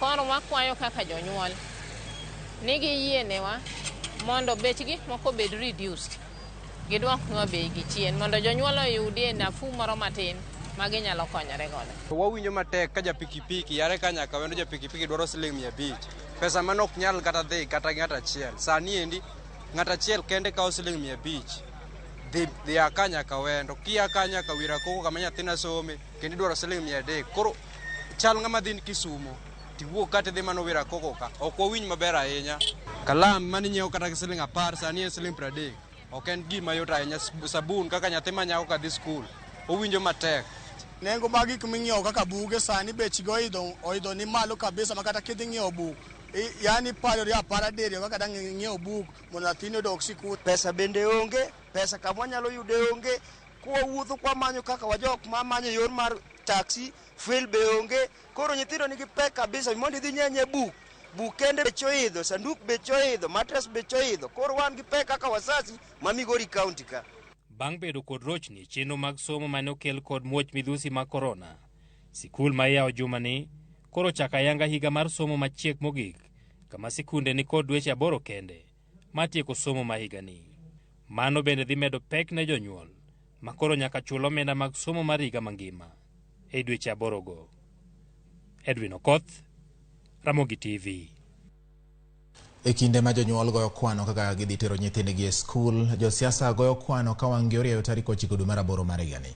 Koro wakwayo kaka jonyuol ni giyienewa mondo bech gik moko bed reduced. Gidwoknwa beigi chien mondo jonyuol oyudie nafuu moro matin ma ginyalo konyore godo. Wawinjo matek ka japikipiki yare ka nyaka wendo japikipiki dwaro siling 500. Pesa mano ok nyal kata dhi kata ng'at achiel. Sani endi ng'at achiel kende kawo siling 500. Dhi aka nyaka wendo. Kia aka nyaka wira koko kama nyathina some kendo dwaro siling 300. Koro chal ng'ama dhi Kisumo tiwuok kata dhi mano wira koko ka. Ok wawinj maber ahinya. Kalam mani nyiewo kata siling 10 sani en siling 30. Ok en gima yot ahinya. Sabun kaka nyathi ma nyako ka dhi skul owinjo matek. Nengo magi kuming'iewo kaka buge sani bechgi oidho ni malo kabisa makata kidhi ng'iewo buk yani parori apara diriyo kaka dang' ng'iewo buk mondo nyathini odok sikul. Pesa bende onge, pesa kama wanyalo yude onge, kwawuotho kwamanyo kaka wajok mamanyo yor mar taxi, fuel be onge, koro nyithindo nigi pek kabisa mondo idhi nyenye buk kende be choidho, sanduk be choidho, mattress be choidho, koro wan gi pek kaka wasasi ma Migori County ka. Bang' bedo kod rochni chenro mag somo mane okel kod muoch midhusi mag korona, sikul ma iyawo jumani koro chako ayanga higa mar somo machiek mogik, kama sikunde ni kod dweche 8 kende matieko somo ma higani. Mano bende dhi medo pek ne jonyuol ma koro nyaka chul omenda mag somo mar higa mangima e dweche 8 go. Edwin Okoth, Ramogi TV. E kinde ma jonyuol goyo kwano kaka gidhi tero nyithindgi e skul, josiasa goyo kwano ka wang' orieyo tarik 9 dwe mar 8 mar higani.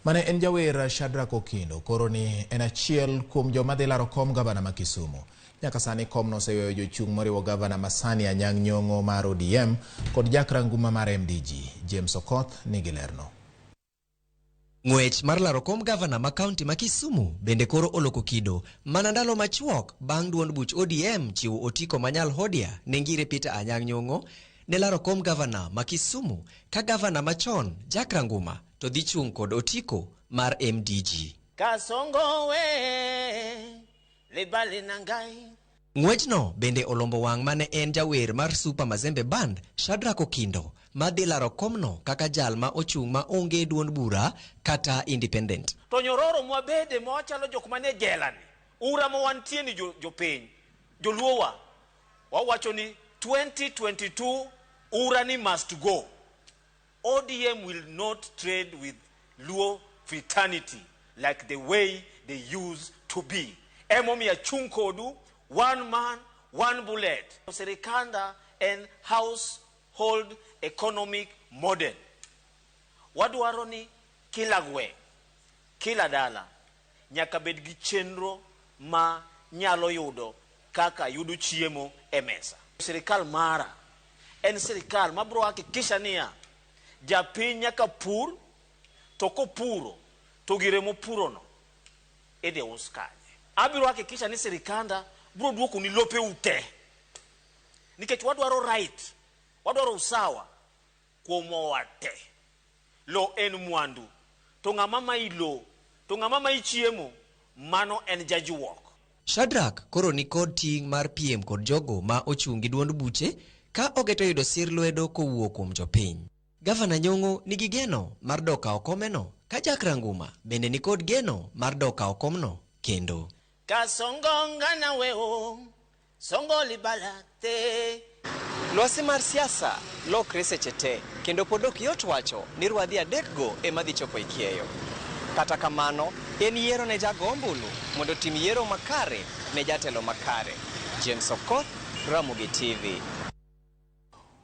Mane en jawer Shadrack Okindo koro ni en achiel kuom joma dhi laro kom gavana ma Kisumu. Nyaka sani kom no oseweyo jochung' moriwo gavana Masani Anyang' Nyong'o mar ODM kod jakranguma mar MDG. James Okoth nigi lerno. Ng'wech mar laro kom gavana ma kaunti ma Kisumu bende koro oloko kido mana ndalo machuok bang' duond buch ODM chiwo otiko manyal hodia ne ngire Peter Anyang' Nyong'o ne laro kom gavana ma Kisumu ka gavana machon Jack Ranguma to dhi chung' kod otiko mar MDG. Kasongo we lebali nangai. Ng'wechno bende olombo wang' mane en jawer mar Super Mazembe Band Shadrack Okindo ma dhi laro komno kaka jal ma ochung' ma onge duond bura kata independent. To nyororo mwabede mwachalo jok mane jelani. Ura mo wantie ni jopiny. Joluowa. Wawacho ni 2022 ura ni must go. ODM will not trade with Luo fraternity like the way they used to be. Emomi ya chunkodu, one man, one bullet. Serikanda and household economic model. Wadwaro ni kila gwe, kila dala, nyaka bed gi chenro ma nyalo yudo kaka yudo chiemo e mesa. Serikal mara en serikal ma bro hakikisha niya japiny nyaka pur to kopuro to gire mopuro no ede uskanye. Abiro hakikisha ni serikanda bro duoko ni lope ute. Nikech wadwaro right, wadwaro usawa kuom wate. Lo en mwandu. To ng'ama ma ilo, to ng'ama ma ichiemo, mano en jajuok. Shadrack koro ni kod ting' mar PM kod jogo ma ochung' gi duond buche ka ogeto yudo sir lwedo kowuok kuom jopiny. Gavana Nyong'o nigi geno mar doka okomeno ka Jack Ranguma bende ni kod geno mar doka okomno kendo. Kasongo ngana weo, songo libalate. Lwasi mar siasa lokre seche te kendo pod ok yot wacho ni rwadhi adekgo ema dhi chopo ikieyo. Kata kamano, en yiero ne jago ombulu mondo tim yiero makare ne jatelo makare. James Okoth, Ramogi TV.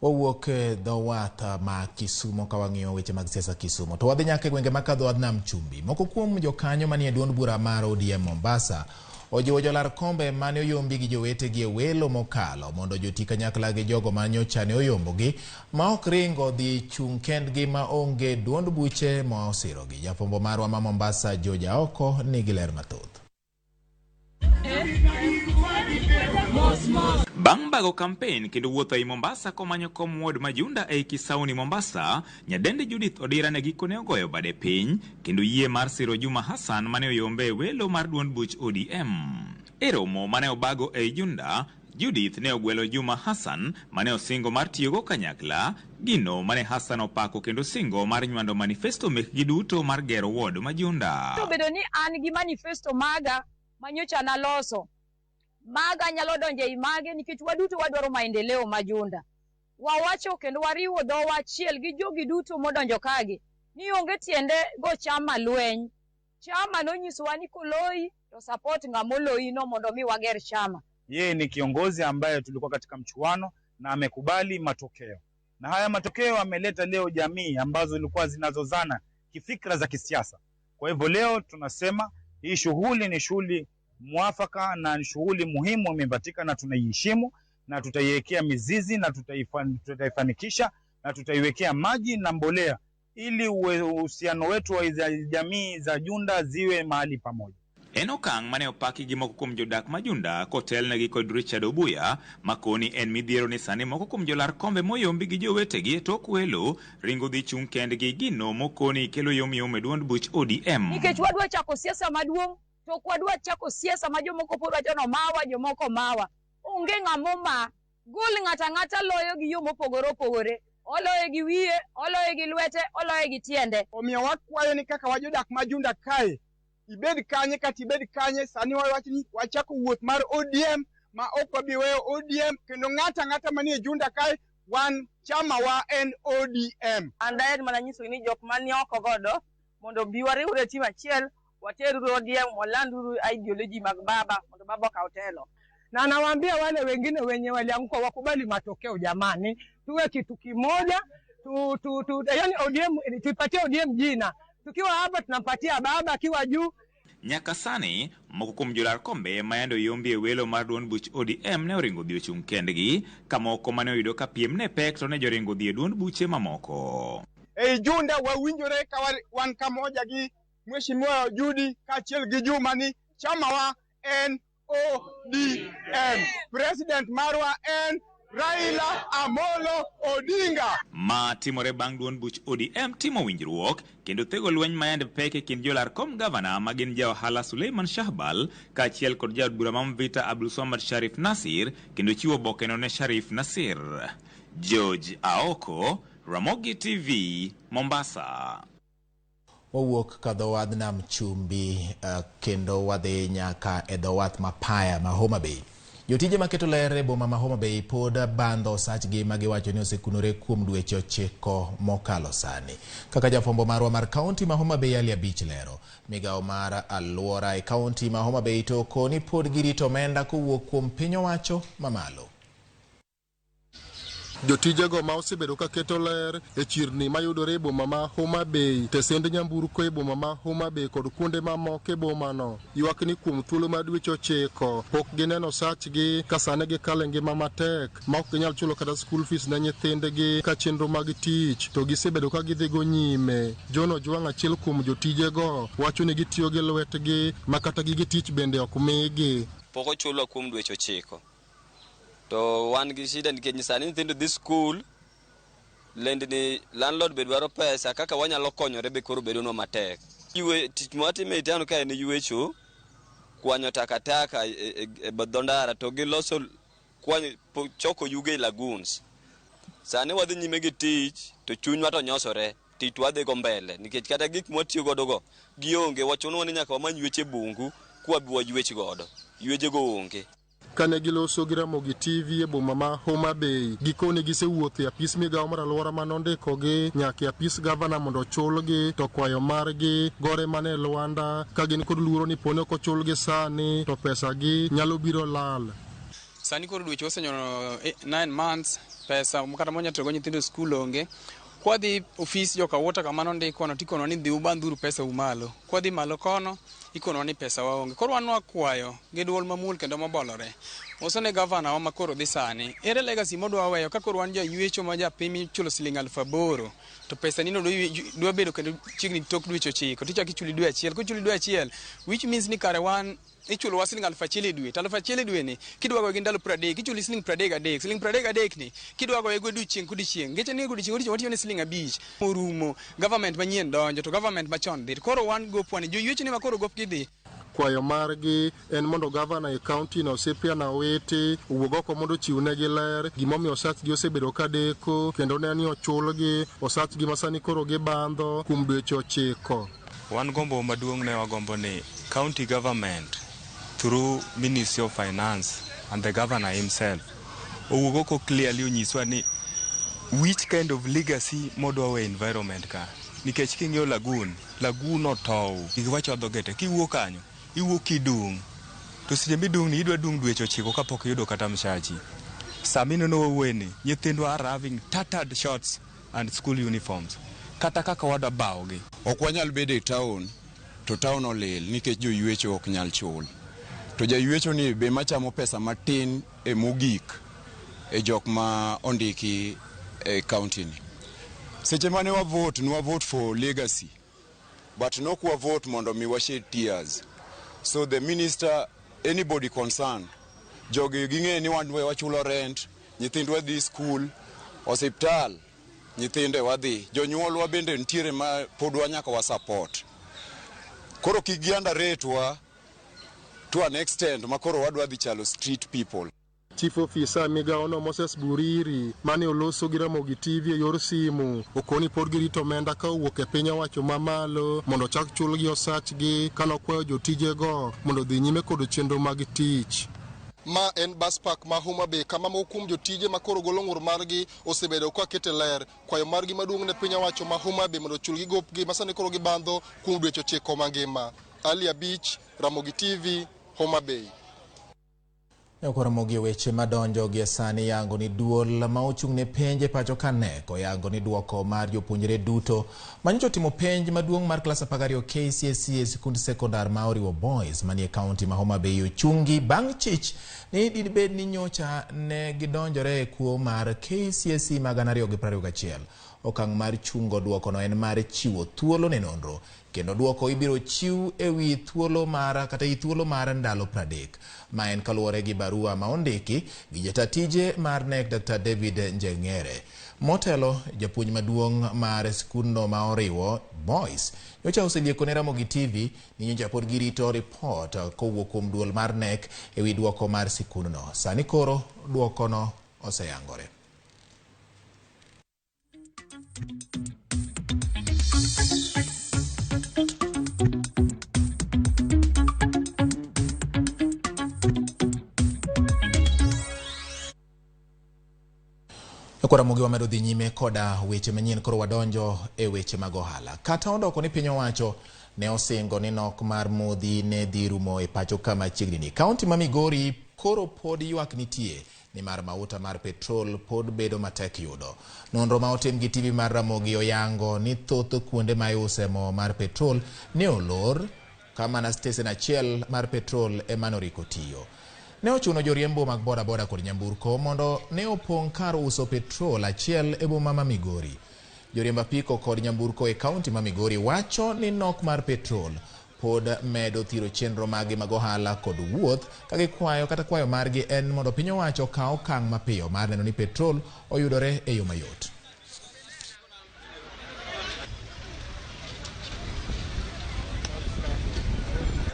Wawuok dho wath ma Kisumu ka wang'iyo weche mag siasa Kisumu. To wadhi nyaka gwenge makadho Nam Chumbi. Moko kuom jokanyo manie duond bura mar ODM Mombasa ojiwo jolar kombe mane oyombi gi jowetegi e welo mokalo mondo joti kanyakla gi jogo manyocha ne oyombogi ma ok ringo dhi chung' kendgi ma onge duond buche ma osirogi. Jafombo marwa ma Mombasa Joja Oko nigi ler mathoth. Bang' bago kampen kendo wuotho ei Mombasa komanyo kom ward Majunda ei Kisauni Mombasa, nyadende Judith Odira ne gikone ogoyo bade piny kendo yie mar siro Juma Hassan mane oyombe welo mar duond buch ODM. E romo mane obago ei Junda, Judith ne ogwelo Juma Hassan mane osingo mar tiyogo kanyakla, gino mane Hassan opako kendo singo mar nywando manifesto mekgi duto mar gero ward Majunda. Bedo ni an gi manifesto maga manyocha na loso. Maga nyalo donje image nikech waduto wadwaro maendeleo Majunda. Wawacho kendo wariwo dhowa achiel gi jogi duto modonjo kagi ni onge tiende go chama lweny. Chama nonyisowa ni koloi to support ng'amoloi no mondo mi wager chama. Yeye ni kiongozi ambaye tulikuwa katika mchuano na amekubali matokeo. Na haya matokeo ameleta leo jamii ambazo zilikuwa zinazozana kifikra za kisiasa. Kwa hivyo leo tunasema hii shughuli ni shughuli mwafaka na shughuli muhimu imepatika na tunaiheshimu na tutaiwekea mizizi na tutaifanikisha na tutaiwekea maji na mbolea ili uhusiano wetu wa jamii za Junda ziwe mahali pamoja. En okang' mane opaki gi moko kuom jodak ma Junda kotelnegi kod Richard Obuya makoni en midhiero ni sani moko kuom jolar kombe moyombi gi jowetegi tok welo ringo dhi chung' kendgi gino mokoni kelo yomyom e duond buch ODM. Nikech wadwa chako siasa maduong' to wadwa chako siasa ma jomoko pod wacho no mawa jomoko mawa. Onge ng'amo ma gol ng'ata loyo gi yo mopogore opogore. Oloyo gi wiye, oloyo gi lwete, oloyo gi tiende. Omiyo wakwayo ni kaka wajodak ma Junda kae ibed kanye kata ibed kanye sani wawachni wachako wuoth mar ODM ma ok wabi weyo ODM kendo ng'ata manie Junda kae wan chama wa en ODM. Andaer mana nyiso ni jok mani oko godo mondo bi wariwre tim achiel wateruru ODM walanduru ideology mag baba mondo baba okaw telo. Na nawaambia wale wengine wenye walianguka wakubali matokeo jamani, tuwe kitu kimoja, yani ODM tuipatie ODM jina. Tukiwa hapa tunampatia baba akiwa juu. Nyaka sani moko kuom jolar kombe mayando yombi e welo mar duond buch ODM ne oringo dhi ochung' kendgi ka moko mane oyudo ka piem ne pek to ne joringo dhi e duond buche mamoko. Ei Junda wawinjore ka wan kamoja gi Mheshimiwa Judy kaachiel gi Juma ni chama wa en ODM. President marwa en Raila Amolo Odinga. Ma timore bang' duond buch ODM timo winjruok kendo tego lweny mayande pek e kind jolar kom gavana magin ja ohala Suleiman Shahbal kaachiel kod jaod bura ma Mvita Abdulswamad Sharif Nasir kendo chiwo bokeno ne Sharif Nasir. George Aoko, Ramogi TV, Mombasa. Wawuok ka dho wadh Nam Chumbi kendo wadhi nyaka e dho wath Mapaya ma Homa Bay. Jotije maketo ler e boma ma Homa Bay pod bando sachgi ma giwacho ni osekunore kuom dweche 9 mokalo sani. Kaka jafombo marwa mar kaunti ma Homa Bay Ali Abich lero, migawo mar alwora e kaunti ma Homa Bay to koni pod girito omenda kowuok kuom piny owacho mamalo. Jotijego ma osebedo ka keto ler e chirni mayudore e boma ma Homa Bay, tesend nyamburko e boma ma Homa Bay kod kuonde mamoko e boma no ywak ni kuom thuolo mar dweche 9 pok gineno sachgi ka sane gikalo ngima matek ma ok ginyal chulo kata school fees ne nyithindgi ka chenro mag tich to gisebedo ka gidhigo nyime. Jono Jwang, achiel kuom jotijego, wacho ni gitiyo gi lwetgi ma kata gige tich bende ok migi. Pok ochulo kuom dweche 9. To wan gi shida nikech sani nyithindo dhi school, ni landlord be dwaro pesa kaka wanyalo konyore be koro bedonwa matek. Tich mwatime itano ka en ywecho, kwanyo takataka e badho ndara to gi loso choko yuge e lagoons. Sani wadhi nyime gi tich to chunywa to nyosore, tich wadhi go mbele nikech kata gik mwatiyo godo go gionge, wachunwa ni nyaka wamany yweche bungu kwa bi waywech godo. Yweche go onge. Kane giloso gi Ramogi TV e boma ma Homa Bay, gikone gisewuotho e apis migawo mar alwora manondikogi nyaka e apis gavana mondo ochulgi, to kwayo margi gore mane e lwanda ka gin kod luoro ni pone ok ochulgi sani to pesagi nyalo biro lal. Sani koro dweche osenyono 9 months, pesa kata monya tero nyithindo skul onge. Kwadhi ofis joka wota kamano ndikono tikono ni dhi ubandhuru pesa umalo. Kwadhi malo kono ikono ni pesa waonge. Koro wan wakwayo gi duol mamul kendo mabolore. Osone gavana wa makoro dhi sani. Ere legacy modwa weyo ka koro wan ja ywecho ma ja pimi chulo Sh8,000 to pesa nino dwa bedo kendo chiegni tok dweche 9. Tichaki chuli dwe achiel. Ko chuli dwe achiel, which means ni kare wan ichulo wa Sh1,000 dwe. Sh1,000 dwe ni kidwago gi ndalo 30, ichuli Sh33. Sh33 ni kidwago e godiechieng kodiechieng. Ngeche ni godiechieng watiyo ni Sh5. Orumo government manyien donjo to government machon dhi. Koro wan gopwani jo ywecho ni makoro gop gidhi. Kwayo margi en mondo gavana e kaunti no Cyprian Awiti owuog oko mondo chiwnegi ler gimomiyo osachgi osebedo ka deko kendo ne ni ochulgi osachgi masani koro gibandho kuom dweche 9. Wan gombo maduong' ne wagombo ni county government through Ministry of Finance and the governor himself owuog oko clearly onyiswa ni which kind of legacy modwa we environment ka, nikech king'iyo lagoon otow giwacho dhogete kiwuok kanyo iwuok kidung' to seche midung' ni idwa dung' dweche 9 kapok yudo kata mshachi. Samino no weni nyithindwa are having tattered shorts and school uniforms kata kaka wada baogi. Ok wanyal bedo e town to town olil nikech jo ywecho ok nyal chul. To ja ywecho ni be machamo pesa matin e mogik e jok ma ondiki e county ni. seche mane wa vote for legacy, but no kwa vote mondo mi wa shed tears. So the minister, anybody concerned, jogi ginge ni wan wachulo rent, nyithindwa dhi school, hospital, nyithinde wadhi, jonyuolwa bende ntiere ma pod wanyaka wa support. Koro kigianda retwa to an extent makoro wadwa dhi chalo street people. Chief Officer Migaono Moses Buriri mane oloso gi Ramogi TV e yor simu okoni pod girito omenda ka owuok e piny owacho mamalo mondo chak chulgi osachgi kanokwayo jotijego mondo dhi nyime kod chenro mag tich. Ma en bus park ma Homa Bay kama mokum jotije makoro golo ng'ur margi osebedo ka kete ler kwayo margi maduong' ne piny owacho ma Homa Bay mondo chulgi gopgi masani koro gibandho kuom dweche 9 mangima. Ali Abich, Ramogi TV, Homa Bay. Ramogi weche madonjo gi sani yango ni duol ma ochung' ne penje pacho kaneko yango ni duoko mar jopuonjre duto manyocha timo penj maduong' mar klas 12 KCSE e sikund sekondar ma oriwo boys manie kaunti ma Homa Bay ochungi bang' chich ni dibed ni nyocha ne gidonjore e kuo mar KCSE mag 2021. Okang' mar chungo duoko no en mar chiwo thuolo ne nonro kendo duoko ibiro chiw ewi thuolo mar kata i thuolo mar ndalo 30 ma en kaluwore gi barua ma ondiki gi jatatije mar NEC Dr. David Njeng'ere. Motelo japuonj maduong' mar skundno ma oriwo boys nyocha oselieko ne Ramogi TV ni nyocha pod girito report kowuok kuom duol mar NEC ewi duoko mar skundno. Sani koro duoko no oseyangore. Ramogi wamedo dhi nyime koda weche manyien koro wadonjo e weche mag ohala. Kata odoko ni piny owacho ne osingo ni nok mar modhi ne dhi rumo e pacho kama chiegni ni. Kaunti ma Migori koro pod ywak nitie ni mar mauta mar petrol pod bedo matek yudo. Nonro ma otim gi TV mar Ramogi oyango ni thoth kuonde ma iuse mo mar petrol ne olor kama na stesen achiel mar petrol emanorico tiyo. Ne ochuno joriembo mag boda boda kod nyamburko mondo ne opong' kar uso petrol achiel e boma ma Migori. Joriemb apiko kod nyamburko e kaunti ma Migori wacho ni nok mar petrol pod medo thiro chenro magi mag ohala kod wuoth ka gikwayo kata kwayo margi en mondo piny owacho kaw okang' mapiyo mar neno ni petrol oyudore e yo mayot.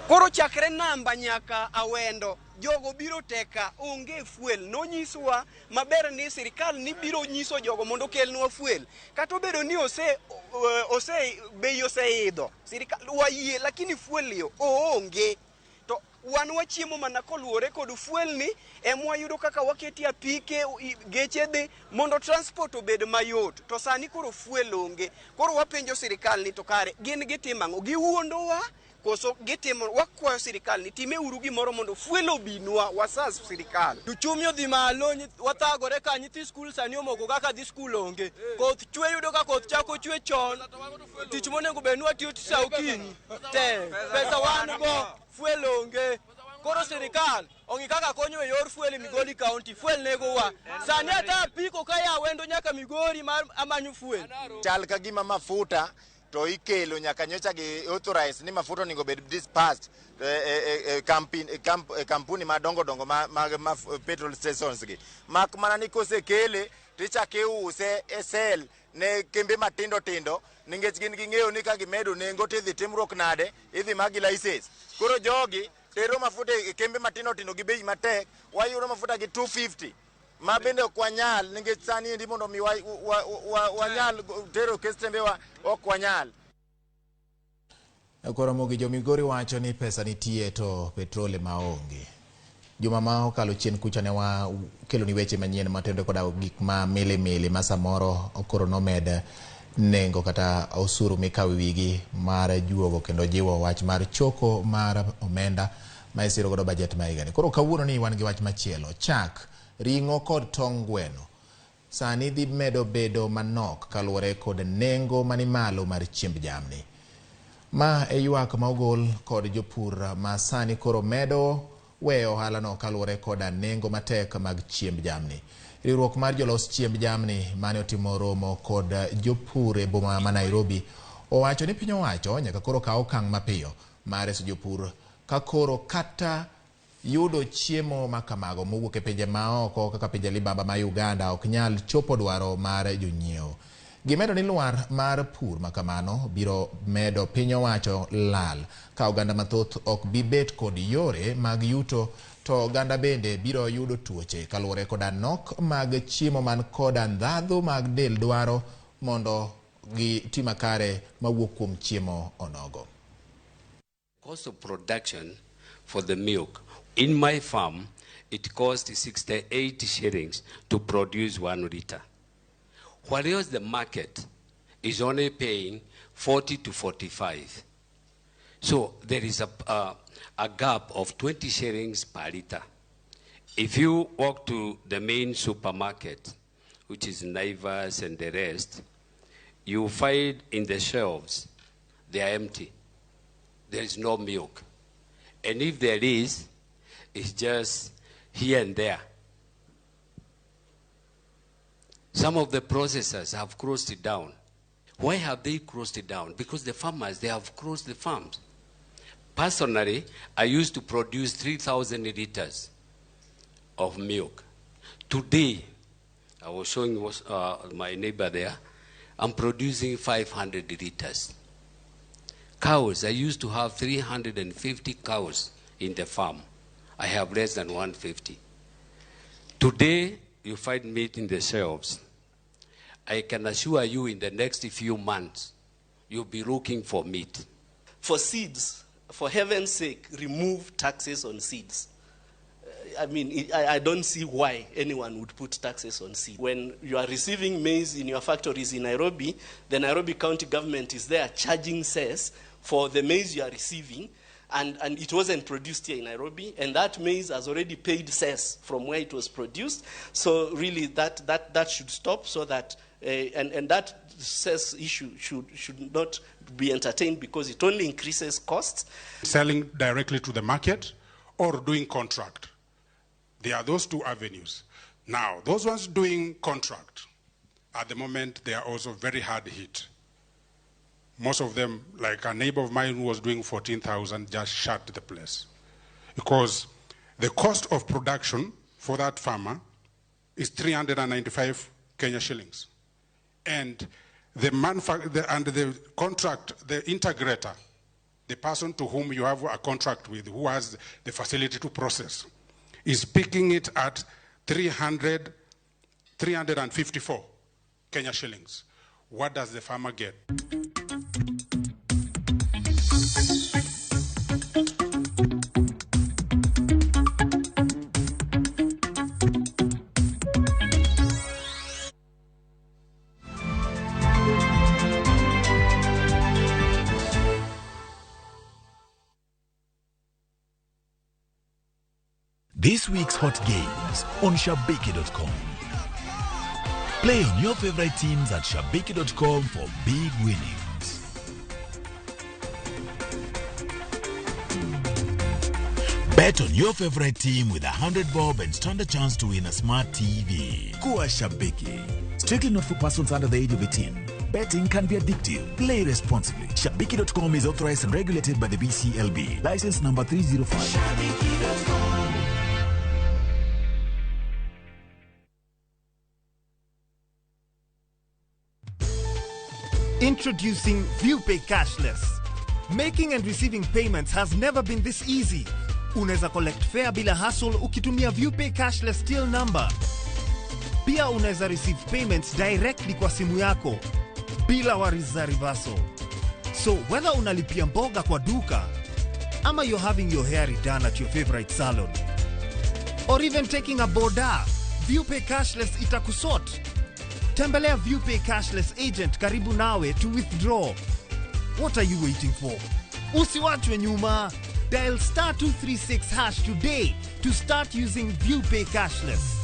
Koro chakre namba nyaka Awendo jogo biro teka onge fuel. Nonyiswa maber ni sirikal ni biro nyiso jogo mondo kelnwa fuel. Kata obedo ni bei oseidho sirikal wayie, lakini fuel yo onge. To wan wachiemo mana koluwore kod fuel ni emwayudo kaka waketi apike geche dhi mondo transport obed mayot. To sani koro fuel onge. Koro wapenjo sirikal ni to kare gin gitimo ang'o? Giwuondowa koso gitimo? Wakwayo sirikal ni time uru gimoro mondo fuel obinwa wasas sirikal. Tuchumi odhi malo, wathagore ka nyithi skul sani omoko kaka dhi skul onge. Koth chwe yudo ka koth chako chwe chon. Tich monego bed ni watiyo tich sa okinyi. Pesa wan go, fuel onge. Koro sirikal ongi kaka konyo e yor fuel Migori County. Fuel nego wa. Sani ata apiko ka ya Awendo nyaka Migori mar amanyo fuel. Chal ka gima mafuta to ikelo nyaka nyocha gi authorize ni mafuta onego bed dispatched kampuni madongo dongo mag petrol stations gi. Mak mana ni kosekele tichake use e sel ne kembe matindo tindo ningech gin ging'eyo ni ka gimedo nengo tidhi timruok nade idhi magi license. Koro jogi tero mafuta e kembe matindo tindo gi bei matek, wayudo mafuta gi 250 ma bende ok wanyal ningech sani endi mondo mi wanyal tero kestembe ok wanyal. Koro Ramogi jo Migori wacho ni pesa nitie to petrol maonge. Juma ma okalo chien kucha ne wa kelo ni weche manyien matendo koda gik ma mili ma samoro okoro nomed nengo kata osuru mikawi wigi mar juogo kendo jiwo wach mar choko mar omenda ma isiro godo budget ma higani. Koro kawuono ni wan gi wach machielo, chak, ring'o kod tong' gweno sani dhi medo bedo manok kaluwore kod nengo mani malo mar chiemb jamni. Ma e ywak ma ogol kod jopur ma sani koro medo weyo ohala no kaluwore koda nengo matek mag chiemb jamni. Riwruok mar jolos chiemb jamni mane otimo romo kod jopur e boma ma Nairobi owacho ni piny owacho nyaka koro kaw okang' mapiyo mar reso jopur ka koro kata yudo chiemo makamago mowuok e pinje maoko kaka pinje libamba ma Uganda ok nyal chopo dwaro mar jonyiewo. Gimedo ni lwar mar pur makamano biro medo piny owacho lal ka oganda mathoth ok bi bet kod yore mag yuto, to oganda bende biro yudo tuoche kaluwore koda nok mag chiemo man koda ndhadhu mag del dwaro mondo gi makare mawuok kuom chiemo onogo. Cost of production for the milk in my farm, it costs 68 shillings to produce 1 liter. Whereas the market is only paying 40 to 45. So there is a gap of 20 shillings per liter. If you walk to the main supermarket, which is Naivas and the rest, you find in the shelves, they are empty. There is no milk. And if there is, it's just here and there. Some of the processors have closed it down. Why have they closed it down? Because the farmers, they have closed the farms. Personally, I used to produce 3,000 liters of milk. Today, I was showing my neighbor there, I'm producing 500 liters. Cows, I used to have 350 cows in the farm. I have less than 150. Today, you find meat in the shelves. I can assure you in the next few months, you'll be looking for meat. For seeds, for heaven's sake, remove taxes on seeds. I mean, I don't see why anyone would put taxes on seed. When you are receiving maize in your factories in Nairobi, the Nairobi County government is there charging cess for the maize you are receiving, and it wasn't produced here in Nairobi, and that maize has already paid cess from where it was produced. So really that should stop, so that and that cess issue should not be entertained, because it only increases costs. Selling directly to the market or doing contract. There are those two avenues. Now, those ones doing contract, at the moment, they are also very hard hit. Most of them, like a neighbor of mine who was doing 14,000, just shut the place. Because the cost of production for that farmer is 395 Kenya shillings. And the contract, the integrator, the person to whom you have a contract with, who has the facility to process, is picking it at 354 Kenya shillings. What does the farmer get? This week's hot games on Shabiki.com. Play on your favorite teams at Shabiki.com for big winnings. Bet on your favorite team with 100 bob and stand a chance to win a smart TV. Kuwa Shabiki. Strictly not for persons under the age of 18. Betting can be addictive. Play responsibly. Shabiki.com is authorized and regulated by the BCLB. License number 305. Shabiki.com. Introducing ViewPay Cashless. Making and receiving payments has never been this easy. Unaweza collect fare bila hassle ukitumia ViewPay Cashless till number. Pia unaweza receive payments directly kwa simu yako bila worries za reversal. So whether unalipia mboga kwa duka, ama you're having your hair redone at your favorite salon, or even taking a boda, ViewPay Cashless itakusort. Tembelea ViewPay Cashless agent karibu nawe to withdraw. What are you waiting for? Usiwachwe nyuma. Dial *236# today to start using ViewPay Cashless.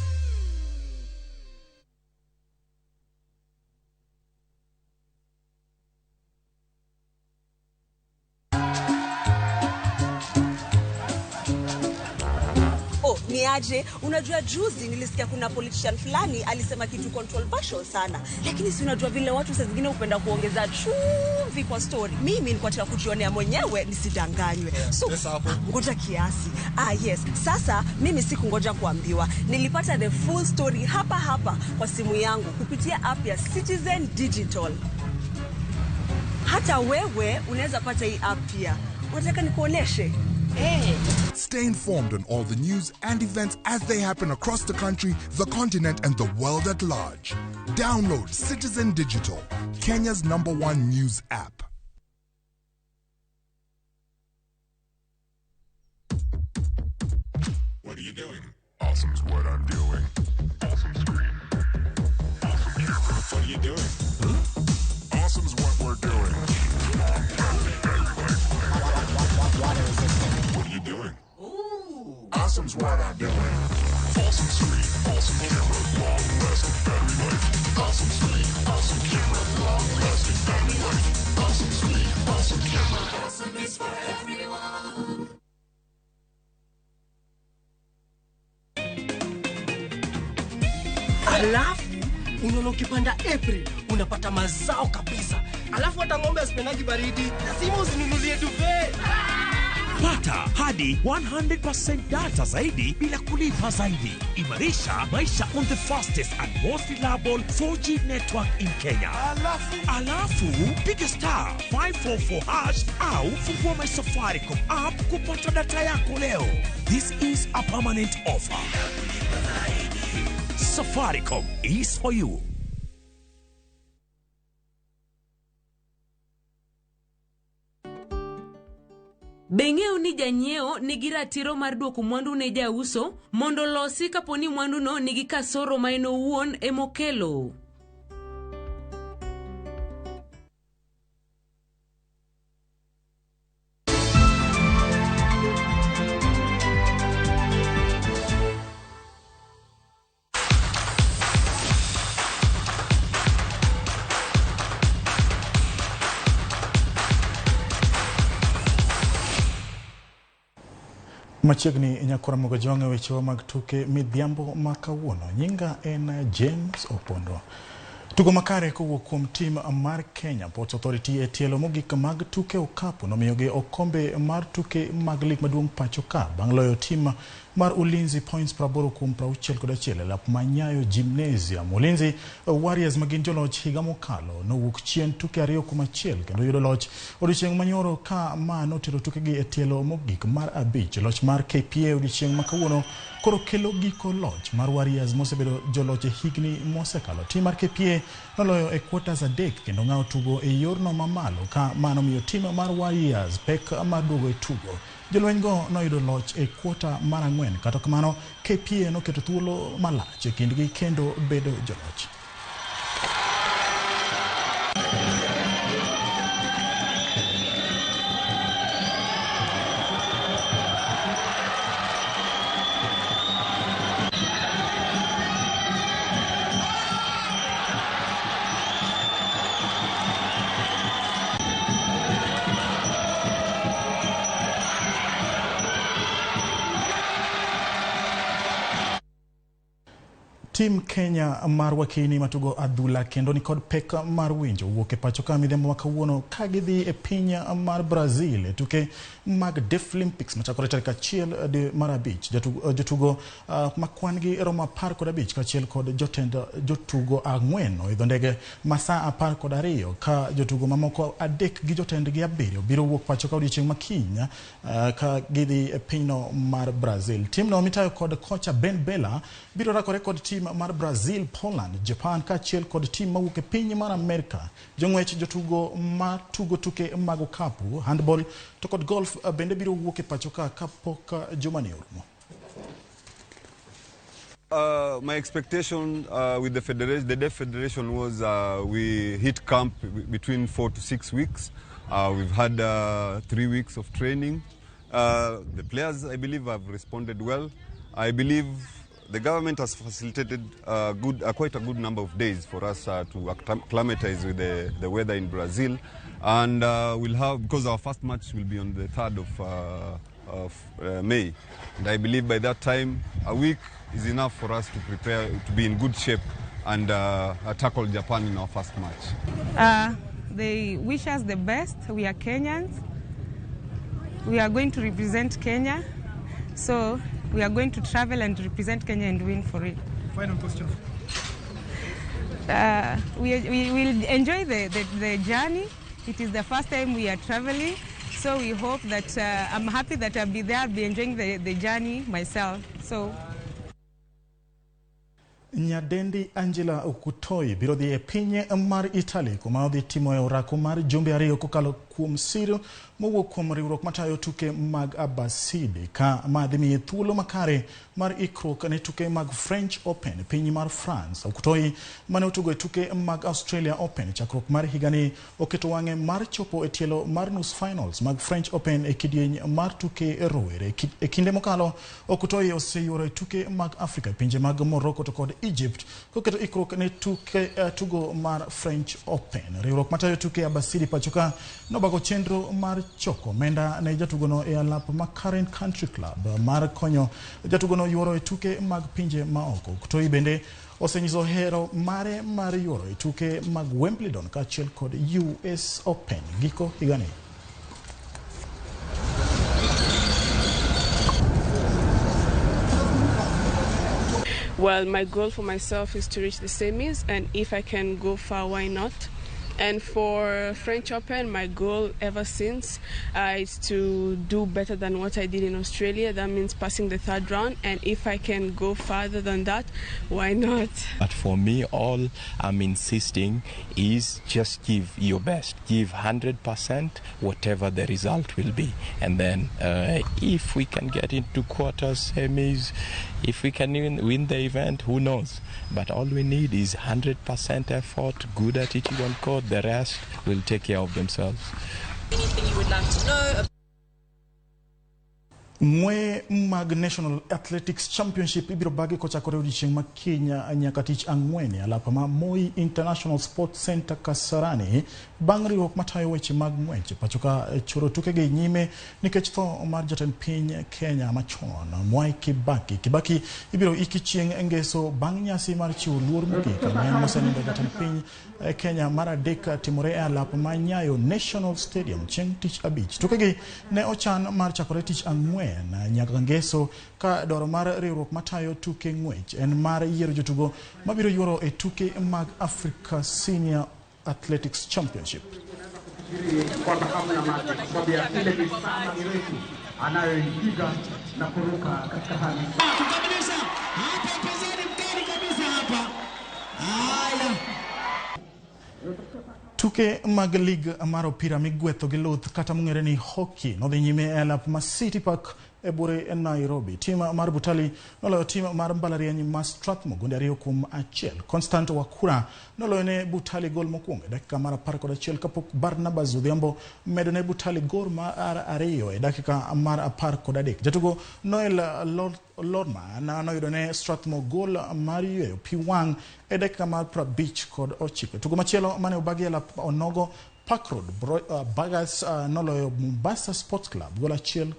aje? Unajua juzi nilisikia kuna politician fulani alisema kitu controversial sana. Lakini si unajua vile watu saa zingine upenda kuongeza chumvi kwa story. Mimi nilikuwa nataka kujionea mwenyewe nisidanganywe. So ngoja kiasi. Yes. Sasa mimi sikungoja kuambiwa. Nilipata the full story hapa kwa simu yangu kupitia app ya Citizen Digital. Hata wewe unaweza pata hii app pia. Unataka nikuoneshe? Stay informed on all the news and events as they happen across the country, the continent, and the world at large. Download Citizen Digital, Kenya's #1 news app. What are you doing? Awesome's what I'm doing. Awesome screen. Awesome camera. What are you doing? Awesome's what we're doing. What are you doing? Awesome's what I'm doing. Awesome screen. Awesome camera. Long-lasting battery life. Awesome screen. Awesome camera. Long-lasting battery life. Awesome screen. Awesome camera. Awesome is for everyone. Alafu unaona ukipanda April unapata mazao kabisa. Alafu hata ng'ombe asipendaji baridi, lazima uzinunulie duvet. Pata hadi 100% data zaidi bila kulipa zaidi. Imarisha maisha on the fastest and most reliable 4G network in Kenya. Alafu piga star 544# au fungua my Safaricom app kupata data yako leo. This is a permanent offer. Safaricom is for you. Beng'eyo ni janyiewo nigi ratiro mar duoko mwandu ne jauso mondo losi kaponi mwandu no nigi kasoro ma en owuon emokelo. Machiegni nyakora mogo jonge wechewa mag tuke midhiambo makawuono. Nyinga en James Opondo. Tugo makare kowuok kuom tim mar Kenya Ports Authority e tielo mogik mag tuke okapu nomiyogi okombe mar tuke mag lig maduong' pacho ka bang' loyo tim mar Ulinzi points 80-61 lap manyayo Gymnasium. Ulinzi Warriors magin joloch higa mokalo nowuok chien tuke 2-1 kendo yudo loch odiochieng' manyoro ka ma notero tukegi e tielo mogik mar abich. Loch mar KPA odiochieng' makawuono koro kelo giko loch mar Warriors mosebedo joloch e higni mosekalo. Tim mar KPA noloyo e quarters 3 kendo ng'awo tugo e yorno mamalo ka mano miyo tim mar Warriors pek mar duogo e tugo. Jolweny go noyudo loch e quarter mar 4 kata kamano KPA noketo thuolo malach e kindgi kendo bedo joloch. Team Kenya mar wakini matugo adhula kendo ni kod pek mar winjo wuok e pacho ka midhiambo makawuono ka gidhi e piny mar Brazil e tuke mag Deaflympics machakore tarik 1 dwe mar abich. Jotugo makwangi romo 15 kachiel kod jotugo 4 oidho ndege masaa 12 ka jotugo mamoko 3 gi jotendgi 7 biro wuok pacho ka odiochieng' makinya ka gidhi e pinyno mar Brazil. Timno mitayo kod kocha Ben Bella biro rakore kod tim mar Brazil, Poland, Japan kachiel kod tim mawuok e piny mar Amerika. Jong'wech jotugo matugo tuke mag okapu, handball to kod golf bende biro wuok e pacho ka kapok jumani orumo. My expectation with the Deaf Federation was we hit camp between 4 to 6 weeks. We've had 3 weeks of training. The players, I believe, have responded well. I believe the government has facilitated quite a good number of days for us to acclimatize with the weather in Brazil. And we'll have, because our first match will be on the 3rd of May. And I believe by that time, a week is enough for us to prepare to be in good shape and tackle Japan in our first match. They wish us the best. We are Kenyans. We are going to represent Kenya. So we are going to travel and represent Kenya and win for it. Final question. We will enjoy the journey. It is the first time we are traveling. So we hope that, I'm happy that I'll be there, I'll be enjoying the journey myself. So. Nyadendi Angela Okutoi biro dhi e piny mar Italy kuma odhi timo e orako mar jumbe ariyo kokalo kuom siro mowuok kuom riwruok matayo tuke mag Abasidi ka madhi miye thuolo makare mar ikruok ne tuke mag French Open piny mar France. Okutoi mane otugo e tuke mag Australia Open chakruok mar higani oketo wang'e mar chopo e tielo mar nus finals mag French Open e kidieny mar tuke rowere. E kinde mokalo Okutoi oseyuoro e tuke mag Afrika pinje mag Morocco to kod Egypt koketo ikruok ne tuke tugo mar French Open. Riwruok matayo tuke Abasidi pachoka nobago chenro mar choko menda ne jatugono e alap ma Current Country Club mar konyo jatugono yuoro e tuke mag pinje maoko. Okutoi bende osenyiso hero mare mar yuoro e tuke mag Wimbledon kaachiel kod US Open giko higani. Well, my goal for myself is to reach the semis, and if I can go far, why not? And for French Open, my goal ever since is to do better than what I did in Australia. That means passing the third round, and if I can go farther than that, why not? But for me, all I'm insisting is just give your best. Give 100%, whatever the result will be. And then if we can get into quarters, semis, if we can even win the event, who knows? But all we need is 100% effort, good attitude on court. The rest will take care of themselves. Anything you would like to know? Mwai mag National Athletics Championship ibiro bagi kochakore odiochieng' ma Kenya nyaka tich ang'wen e alap ma Mwai International Sports Center Kasarani bang' riwruok matayo weche mag ng'wech pachoka choro tukegi nyime nikech tho mar jatend piny Kenya machon Mwai Kibaki. Kibaki ibiro iki chieng' ngeso bang' nyasi mar chiwo luor mogik ne mosenindo jatend piny Kenya mar adek timore e alap ma Nyayo National Stadium chieng' tich abich. Tukegi ne ochan mar chakore tich ang'wen nyaka ngeso ka doro mar riwruok matayo tuke ng'wech en mar yiero jotugo mabiro yuoro e tuke mag Africa Senior Athletics Championship. Tuke mag lig mar opira migwetho gi luth kata mong'ere ni hockey nodhi nyime e alap ma City Park e bure e Nairobi. Tim mar Butali noloyo tim mar mbalariany ma Strathmore gonde 2-1. Constant Wakura noloyo ne Butali gol mokwongo e dakika mar 11 kapok Barnabas Odhiambo medo ne Butali gol mar 2 e dakika mar 13. Jatugo Noel Lorma noyudo ne Strathmore gol mar yweyo pi wang' e dakika mar 59. Tugo machielo mane obagi e alap onogo Park Road Bagas noloyo Mombasa Sports Club gol 1-0.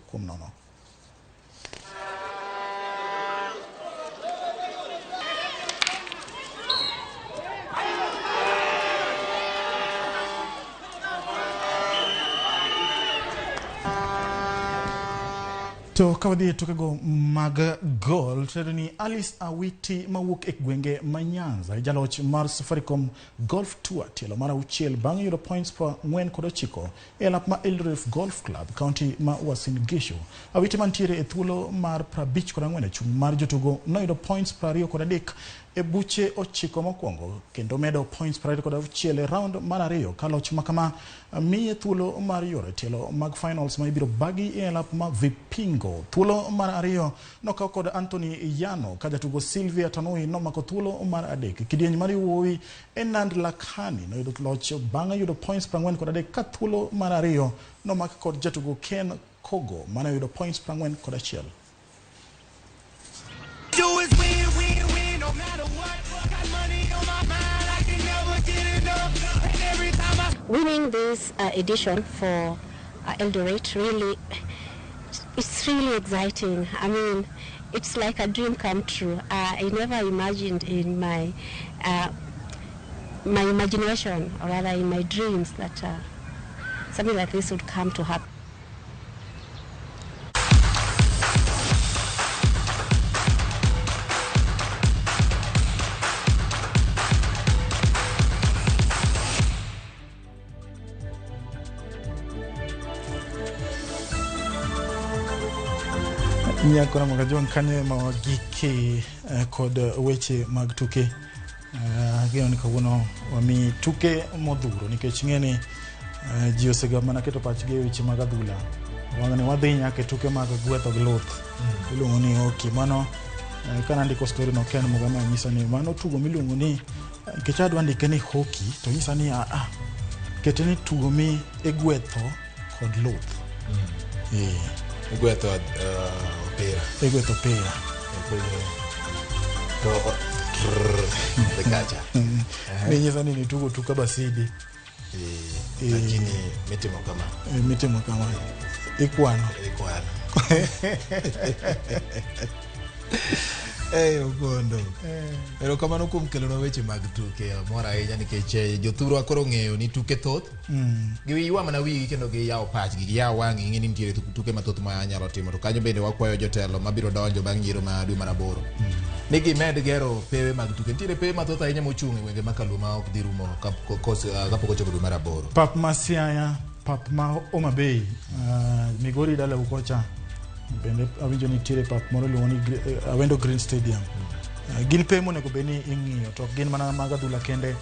To kawadhi tukego mag gol tedo ni Alice Awiti mawuok e gwenge ma Nyanza jaloch mar Safaricom Golf Tour tielo mar 6 bang' yudo points per 49 e alap ma Eldoret Golf Club County ma Uasin Gishu. Awiti mantiere e thuolo mar 54 e chung' mar jotugo noyudo points 23 e buche 9 mokwongo kendo medo points 26 e round mar 2 kaloch makama miye thuolo mar yoro tielo mag finals ma ibiro bagi e alap ma Vipingo. Thuolo mar 2 nokaw kod Anthony Yano ka jatugo Sylvia Tanui nomako thuolo mar 3. Kidieny mar wuowi Enand Lakhani noyudo loch bang' yudo points 43 ka thuolo mar 2 nomak kod jatugo Ken Kogo mane yudo points 41. Do is win, win, win, no matter what. Got money on my mind, I can never get enough. And every time winning this edition for Eldoret really It's really exciting. I mean, it's like a dream come true. I never imagined in my my imagination, or rather in my dreams, that something like this would come to happen. Nyakona magajwan kane mawagike kod weche mag tuke. Gino ni kawuono wami tuke modhuro nikech ng'eni ji osega mana keto pachgi e weche mag adhula. Wang'ani wadhi nyaka tuke mag gwetho gi luth. Iluongo ni hockey. Mano kana ndiko story no Ken Mugama nyisa ni mano tugo miluongo ni nikech adwa ndike ni hockey to nyisa ni keteni tugo mi e gwetho kod luth. Gwetho opera. Gwetho opera. Bekacha. Ninyisa ni tugo tuka basidi. Lakini mitimo kama. Mitimo kama. Ikwano. Ogondo. Ero kamano kuom kelona weche mag tuke mora ahinya nikech jothuro akoro ng'eyo ni tuke thoth. Giwiwa mana wigi kendo giyawo pachgi, giyawo wang'i ng'e ni nitie tuke mathoth ma anyalo timo. To kanyo bende wakwayo jotelo mabiro donjo bang' yiero ma dwe mar 8. Ni gimed gero pewe mag tuke. Nitiere pewe mathoth ahinya mochung' e gwenge makalu ma ok dhi rumo kapok ochopo dwe mar 8. Pap Masiaya, pap ma Homa Bay, Migori dala ukocha. Bende awinjo nitiere pap moro luongo ni Awendo Green Stadium. Gin pe monego beni ing'iyo to gin mana mag adhula kende.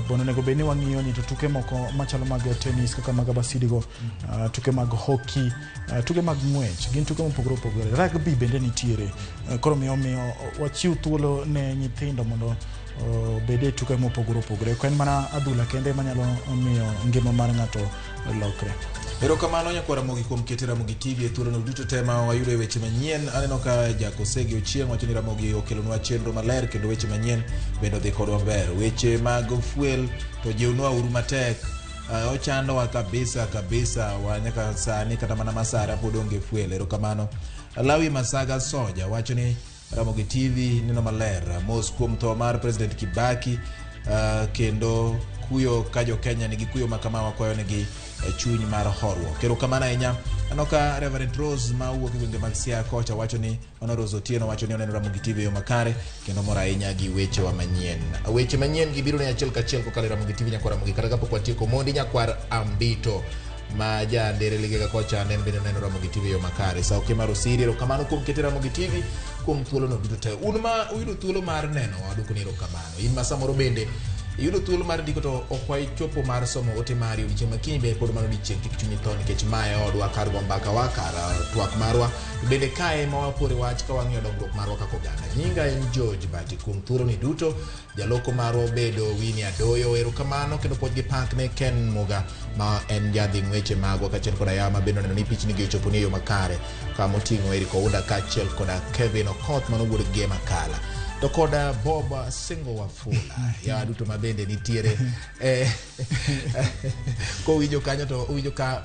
Bono nego beni wang'iyo ni to tuke moko machalo mag tennis kaka mag basidigo, tuke mag hockey, tuke mag ng'wech, gin tuke mopogore opogore. Rugby bende nitiere. Koro miyo wachiw thuolo ne nyithindo mondo bede tuke mopogore opogore. Ko en mana adhula kende manyalo miyo ngima mar ng'ato lokre. Erokamano nyakwara Ramogi kuom keto Ramogi TV e thuolo no duto tema wayudo weche manyien. Aneno ka Jakosegi Ochieng' wacho ni Ramogi okelonwa chenro maler kendo weche manyien bende odhi kodwa maber. Weche mag fuel to jiwnwa uru matek. Ochandowa kabisa wanyaka sani kata mana masara pod onge fuel. Erokamano. Lawi Masaga Soja wacho ni Ramogi TV neno maler. Mos kuom tho mar President Kibaki kendo kuyo ka Jokenya nigi kuyo makama wakwayo nigi chuny mar horruok. Erokamano ahinya. Anoka Reverend Rose ma wuok e gwenge mag Siaya kocha wacho ni Rose Otieno wacho ni oneno Ramogi TV yo makare kendo mora ahinya gi weche wa manyien. Weche manyien gibiro ne achiel kachiel kokalo Ramogi TV nyakwara Ramogi kata kapok watieko mondi nyakwar Ambito ma ja ndere ligega kocha nen bende neno Ramogi TV yo makare. Sa okemaro siri. Erokamano kuom keto Ramogi TV kuom thuolo no duto te. Un ma uyudo thuolo mar neno aduko ni erokamano. In ma samoro bende yudo thuolo mar ndiko to okwai chopo mar somo ote mari odiochieng' makiny be pod mano odiochieng' kik chunyi tho nikech mae odwa kar go mbaka wa kar twak marwa bende kae ma wapore wach ka wang'iyo dongruok marwa kaka oganda. Nyinga en George Bati kuom thuolo ni duto jaloko marwa obedo Winnie Adoyo. Erokamano kendo pod gi pak ne Ken Muga ma en jadhi ng'weche magwa kaachiel koda Yama bende oneno ni pichni gi ochopo ni yo makare kama oting'o Eric Ouda kaachiel koda Kevin Okoth manowuok gi Makala. To koda Bob Singo Wafula ya duto mabende nitiere ko winjo kanyo to winjo ka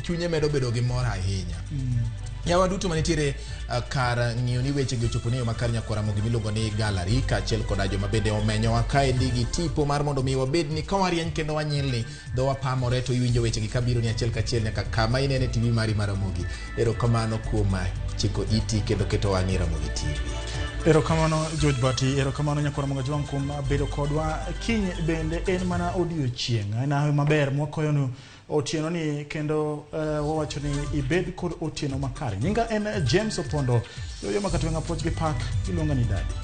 chunye medo bedo gi mor ahinya. Yawa duto manitiere kar ng'iyo ni weche gi ochopo ni yo makare nyakwara Ramogi miluongo ni gallery kaachiel koda joma bende omenyowa kae ndigi tipo mar mondo mi wabed ni ka warieny kendo wanyilni dho wapamore to iwinjo weche gi kabiro ni achiel kachiel nyaka kama inene TV mari mar Ramogi. Erokamano kuom chiko iti kendo keto wang'i Ramogi TV. Erokamano George Bati, erokamano nyakwara Ramogi kuom bedo kodwa. Kiny bende en mana odiochieng' en maber mwakoyo no otieno ni kendo wawacho ni ibed kod otieno makare. Nyinga en James Opondo yo makatwenga poch gi pak iluonga ni Daddy.